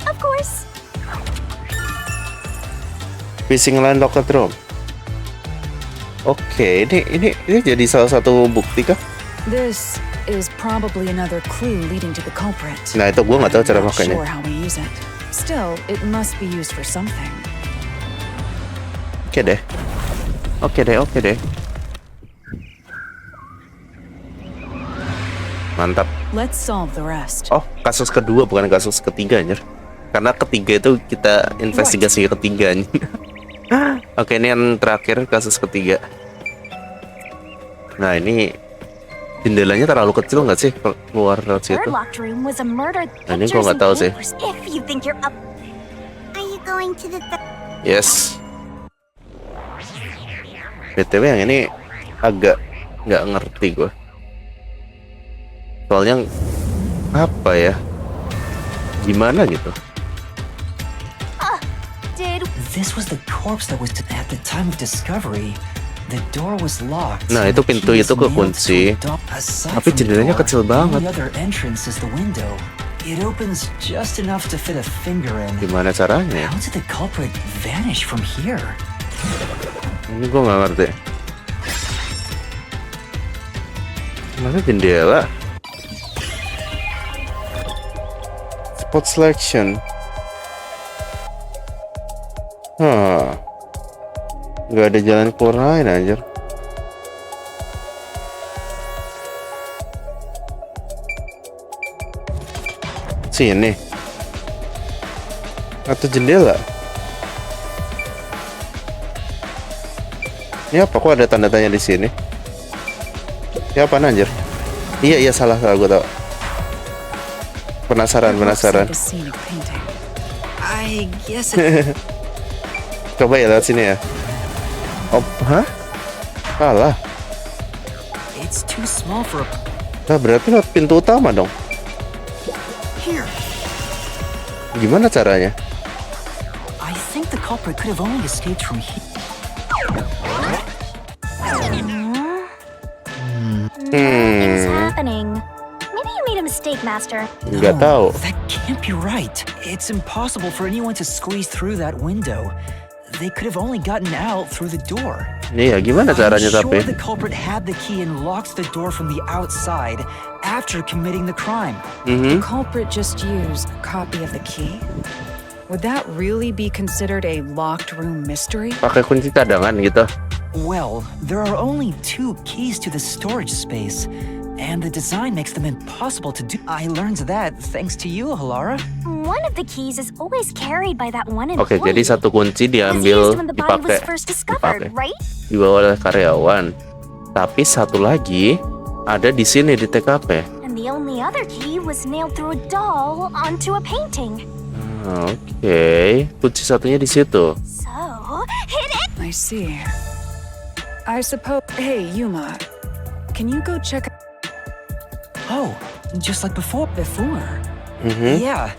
Speaker 7: of course.
Speaker 1: Fishing line locked room. Oke, ini jadi salah satu bukti kah?
Speaker 5: This is probably another clue leading to the culprit.
Speaker 1: Nah itu gua nggak tahu cara
Speaker 5: I'm not
Speaker 1: makainya.
Speaker 5: sure how we use it. Still, it must be used for something.
Speaker 1: Oke deh. Mantap.
Speaker 5: Let's solve the rest.
Speaker 1: Oh, kasus kedua bukan kasus ketiga anjir. Karena ketiga itu kita investigasi ketiga anjir. Oke, ini yang terakhir kasus ketiga. Nah, ini jendelanya terlalu kecil nggak sih keluar lewat situ?
Speaker 7: Third locked room was a murder.
Speaker 1: Nah, ini gua nggak tahu sih.
Speaker 7: If you think you're up,
Speaker 8: Are you going to the
Speaker 1: Yes. BTW yang ini agak nggak ngerti gue. Soalnya apa ya? Gimana gitu?
Speaker 7: did
Speaker 4: this was the corpse that was at the time of discovery. The door was locked.
Speaker 1: Nah,
Speaker 4: and
Speaker 1: itu
Speaker 4: the
Speaker 1: pintu
Speaker 4: key
Speaker 1: itu
Speaker 4: was nailed
Speaker 1: kekunci.
Speaker 4: to a door. Aside
Speaker 1: Tapi
Speaker 4: from the
Speaker 1: jendelanya
Speaker 4: door,
Speaker 1: kecil
Speaker 4: the
Speaker 1: banget.
Speaker 4: only other entrance is the window. It opens just enough to fit a finger in.
Speaker 1: Gimana caranya?
Speaker 4: How did the culprit vanish from here?
Speaker 1: Ini gue nggak ngerti. Mana jendela? Spot selection. Nggak ada jalan keluar lain anjir. Sini. Atau jendela? Ini apa? Kok ada tanda tanya di sini? Ya apa anjir? Iya salah gue tau. Penasaran.
Speaker 4: I guess it...
Speaker 1: Coba ya lewat sini ya. Oh, hah? Kalah.
Speaker 4: It's too small for a...
Speaker 1: Nah, berarti lewat pintu utama dong.
Speaker 4: Here.
Speaker 1: Gimana caranya?
Speaker 4: I think the culprit could have only escaped from here.
Speaker 7: Nothing's happening. Maybe you made a mistake, Master.
Speaker 1: Nggak tahu.
Speaker 4: That can't be right. It's impossible for anyone to squeeze through that window. They could have only gotten out through the door.
Speaker 1: Iya, gimana caranya
Speaker 4: I'm
Speaker 1: tapi?
Speaker 4: sure the culprit had the key and locked the door from the outside after committing the crime.
Speaker 5: The culprit just used a copy of the key? Would that really be considered a locked room mystery?
Speaker 1: Pakai kunci cadangan gitu.
Speaker 4: Well, there are only 2 keys to the storage space, and the design makes them impossible to do. I learned that thanks to you, Halara.
Speaker 7: One of the keys is always carried by that one
Speaker 1: Oke,
Speaker 7: employee.
Speaker 1: jadi satu kunci
Speaker 7: It was
Speaker 1: diambil,
Speaker 7: used when the body was
Speaker 1: dipakai,
Speaker 7: first discovered, right?
Speaker 1: dibawa oleh karyawan. Tapi satu lagi ada di sini di TKP.
Speaker 7: And the only other key was nailed through a doll onto a painting.
Speaker 1: Oke, kunci satunya di situ.
Speaker 7: So, hit it!
Speaker 5: I see. I suppose... Hey, Yuma. Can you go check...
Speaker 4: Oh, just like before. Yeah,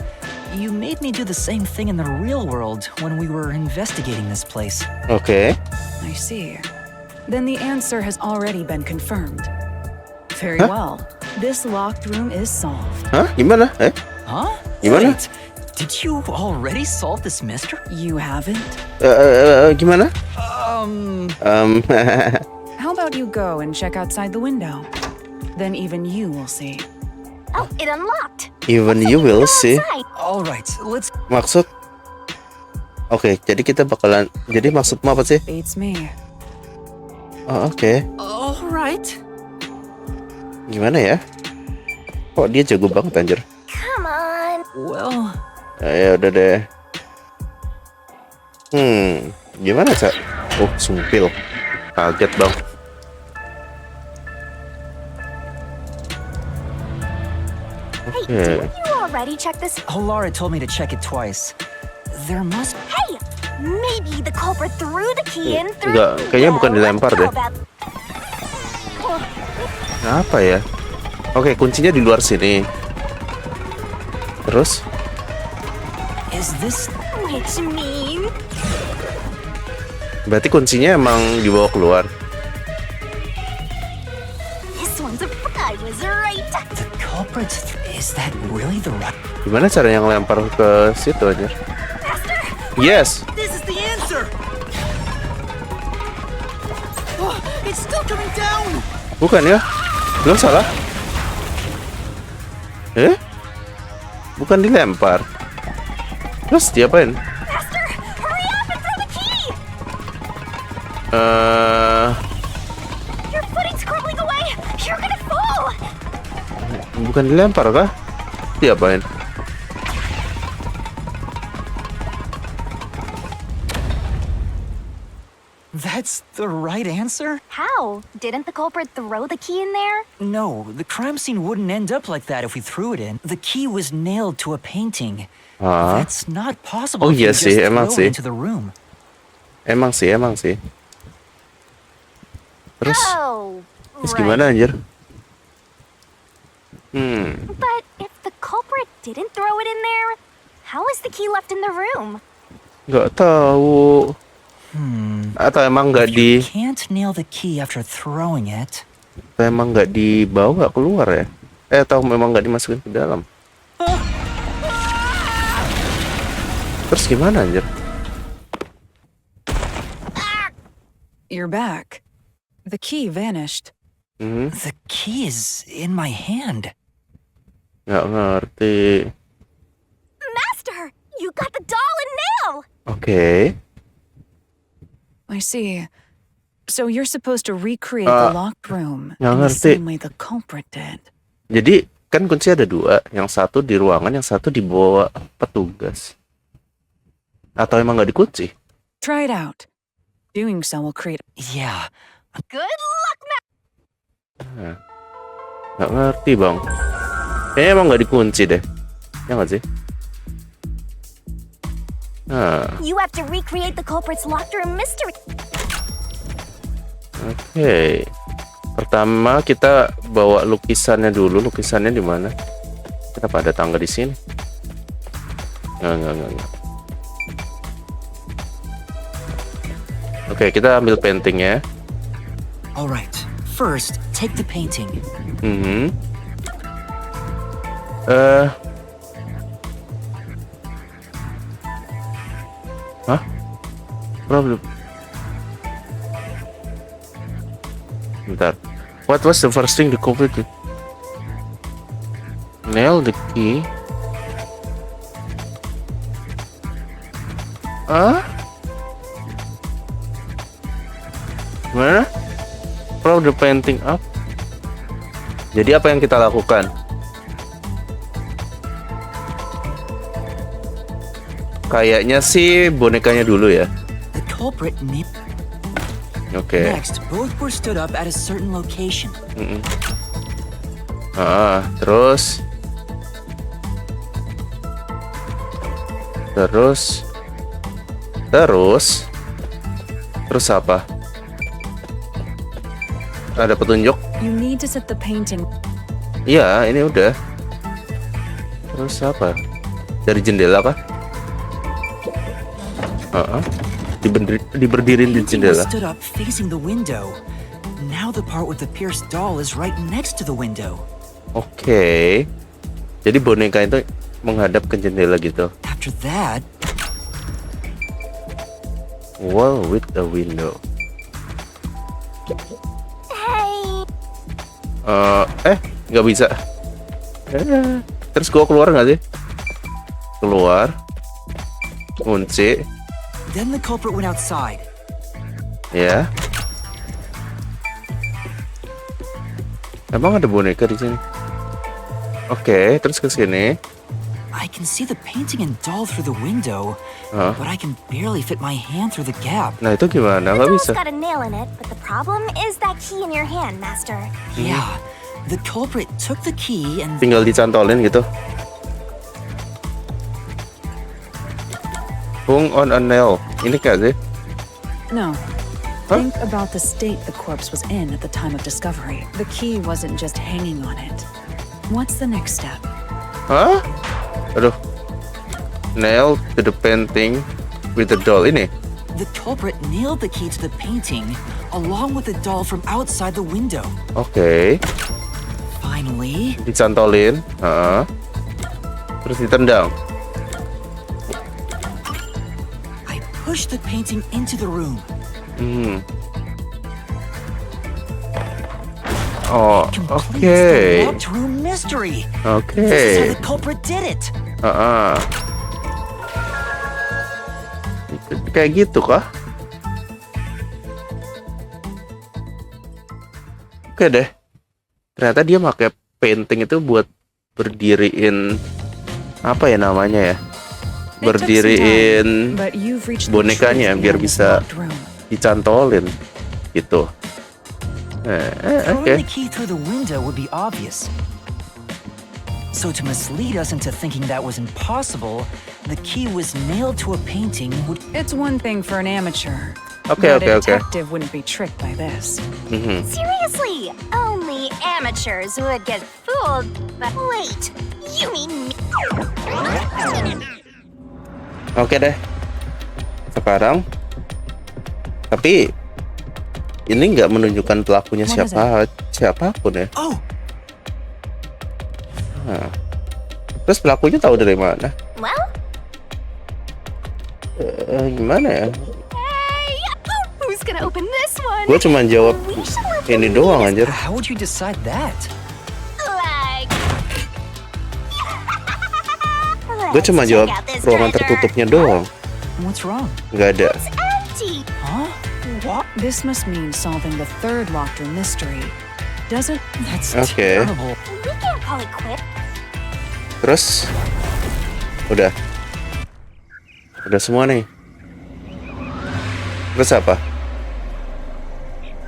Speaker 4: you made me do the same thing in the real world when we were investigating this place.
Speaker 1: Oke.
Speaker 5: I see. Then the answer has already been confirmed. Very well. This locked room is solved.
Speaker 1: Hah? Gimana?
Speaker 4: Huh?
Speaker 1: Gimana?
Speaker 4: Wait, did you already solve this mystery?
Speaker 5: You haven't?
Speaker 1: Gimana?
Speaker 5: How about you go and check outside the window? Then even you will see.
Speaker 7: Oh, it unlocked.
Speaker 1: Even you will see.
Speaker 7: Outside.
Speaker 4: All right, let's...
Speaker 1: Maksud? Oke, jadi kita bakalan... Jadi maksudmu apa sih?
Speaker 5: Beats me.
Speaker 1: Oh, oke.
Speaker 4: All right.
Speaker 1: Gimana ya? Kok dia jago banget anjir?
Speaker 7: Come on.
Speaker 4: Well...
Speaker 1: Ya udah deh. Gimana, Cak? Oh, sumpil. Kaget, Bang.
Speaker 7: Hey, didn't you already check this?
Speaker 4: Halara told me to check it twice. There must...
Speaker 7: Hey, maybe the culprit threw the key in through...
Speaker 1: Enggak, kayaknya bukan dilempar deh.
Speaker 7: How about...
Speaker 1: Apa ya? Oke, kuncinya di luar sini. Terus?
Speaker 4: Is this...
Speaker 7: Which mean...
Speaker 1: Berarti kuncinya emang dibawa keluar.
Speaker 7: This one's a... I was right.
Speaker 4: The culprit... Is that really the right...
Speaker 1: Gimana cara yang lempar ke situ aja?
Speaker 7: Master,
Speaker 1: Yes.
Speaker 4: This is the answer! Oh, it's still coming down!
Speaker 1: Bukan ya? Belum salah. Bukan dilempar. Terus diapain?
Speaker 7: Master, hurry up and throw the key! Your footing's crumbling away. You're gonna fall.
Speaker 1: Bukan dilempar kah? Diapain?
Speaker 4: That's the right answer?
Speaker 7: How? Didn't the culprit throw the key in there?
Speaker 4: No, the crime scene wouldn't end up like that if we threw it in. The key was nailed to a painting. That's not possible
Speaker 1: Oh,
Speaker 4: if you
Speaker 1: iya
Speaker 4: just
Speaker 1: sih,
Speaker 4: throw
Speaker 1: emang
Speaker 4: it
Speaker 1: sih.
Speaker 4: into the room.
Speaker 1: Emang sih. Terus?
Speaker 7: Oh,
Speaker 1: Terus
Speaker 7: right.
Speaker 1: gimana anjir?
Speaker 7: But if the culprit didn't throw it in there, how is the key left in the room?
Speaker 1: Nggak tahu. Atau emang nggak
Speaker 4: You can't nail the key after throwing it.
Speaker 1: atau emang nggak dibawa keluar ya? Atau memang nggak dimasukin ke dalam? Terus gimana anjir?
Speaker 5: You're back. The key vanished.
Speaker 4: The key is in my hand.
Speaker 1: Nggak ngerti.
Speaker 7: Master, you got the doll and nail.
Speaker 1: Oke.
Speaker 5: I see. So you're supposed to recreate the locked room
Speaker 1: nggak
Speaker 5: in the
Speaker 1: ngerti.
Speaker 5: same way the culprit did.
Speaker 1: Jadi kan kunci ada dua, yang satu di ruangan, yang satu dibawa petugas. Atau emang nggak dikunci?
Speaker 5: Try it out. Doing so will create.
Speaker 4: Yeah.
Speaker 7: Good luck,
Speaker 1: Nggak ngerti bang. Kayaknya emang nggak dikunci deh. Ya nggak sih?
Speaker 7: You have to recreate the culprit's locked room mystery.
Speaker 1: Oke. Pertama kita bawa lukisannya dulu. Lukisannya di mana? Kenapa ada tangga di sini? Nggak. Oke, kita ambil paintingnya.
Speaker 4: Alright. First, take the painting.
Speaker 1: Hah? Problem. Bentar. What was the first thing the culprit did? Nail the key. Gimana? Prop the painting up. Jadi apa yang kita lakukan? Kayaknya sih bonekanya dulu ya.
Speaker 4: The culprit
Speaker 1: Oke.
Speaker 4: Next, both were stood up at a certain location.
Speaker 1: Terus apa? Ada petunjuk?
Speaker 5: You need to set the painting.
Speaker 1: Iya, ini udah. Terus apa? Dari jendela kah? Diberdiriin di
Speaker 4: Painting was
Speaker 1: jendela.
Speaker 4: stood up facing the window. Now the part with the pierced doll is right next to the window.
Speaker 1: Oke. Jadi boneka itu menghadap ke jendela gitu.
Speaker 4: After that,
Speaker 1: Wall with a window. Nggak bisa. Terus gua keluar nggak sih? Keluar. Kunci.
Speaker 4: then the culprit went outside.
Speaker 1: Ya. Emang ada boneka di sini? Oke, terus ke sini.
Speaker 4: I can see the painting and doll through the window, but I can barely fit my hand through the gap.
Speaker 1: Nah, itu gimana? Nggak
Speaker 7: Doll's
Speaker 1: bisa.
Speaker 7: got a nail in it, but the problem is that key in your hand, Master.
Speaker 4: Yeah, the culprit took the key and
Speaker 1: Tinggal dicantolin gitu. Hung on a nail. Ini kayak sih?
Speaker 5: No. Think about the state the corpse was in at the time of discovery. The key wasn't just hanging on it. What's the next step?
Speaker 1: Hah? Aduh. Nail to the painting with the doll. Ini?
Speaker 4: the culprit nailed the key to the painting along with the doll from outside the window.
Speaker 1: Oke.
Speaker 4: Finally,
Speaker 1: Dicantolin. Terus ditendang.
Speaker 4: I pushed the painting into the room.
Speaker 1: Oh,
Speaker 4: Completes
Speaker 1: oke.
Speaker 4: the locked room mystery.
Speaker 1: Oke.
Speaker 4: This is how the culprit did it.
Speaker 1: Kayak gitu kah? Oke deh. Ternyata dia pakai painting itu buat berdiriin apa ya namanya ya? Berdiriin
Speaker 5: But you've reached the
Speaker 1: bonekanya
Speaker 5: truth
Speaker 1: biar
Speaker 5: behind this
Speaker 1: bisa
Speaker 5: locked room.
Speaker 1: dicantolin gitu.
Speaker 4: Throwing
Speaker 1: Oke.
Speaker 4: the key through the window would be obvious. So to mislead us into thinking that was impossible, the key was nailed to a painting would...
Speaker 5: It's one thing for an amateur.
Speaker 1: Okay,
Speaker 5: but
Speaker 1: okay,
Speaker 5: a
Speaker 1: okay.
Speaker 5: detective wouldn't be tricked by this.
Speaker 7: Seriously, only amateurs would get fooled. But wait, you mean me?
Speaker 1: Oke deh. Sekarang tapi ini nggak menunjukkan pelakunya
Speaker 5: What is
Speaker 1: siapapun ya.
Speaker 4: Oh,
Speaker 1: Terus pelakunya tahu dari mana?
Speaker 7: Well,
Speaker 1: Gimana ya?
Speaker 7: hey, who's gonna open this one?
Speaker 1: Gue cuma jawab ini doang anjir.
Speaker 4: how would you decide that?
Speaker 7: Like,
Speaker 1: Gue cuma
Speaker 7: let's
Speaker 1: jawab
Speaker 7: check out this
Speaker 1: ruangan
Speaker 7: treasure.
Speaker 1: tertutupnya doang.
Speaker 4: What's wrong?
Speaker 1: Nggak ada.
Speaker 7: It's empty.
Speaker 4: Huh?
Speaker 5: This must mean solving the third locked room mystery. Doesn't...
Speaker 4: That's
Speaker 1: Okay.
Speaker 4: terrible.
Speaker 7: We can't call it quit.
Speaker 1: Terus udah semua nih. Terus apa?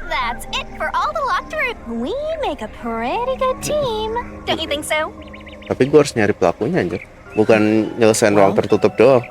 Speaker 7: That's it for all the locked rooms. We make a pretty good team. Don't you think so?
Speaker 1: Tapi gue harus nyari pelakunya anjir. Bukan nyelesain ruang tertutup doang.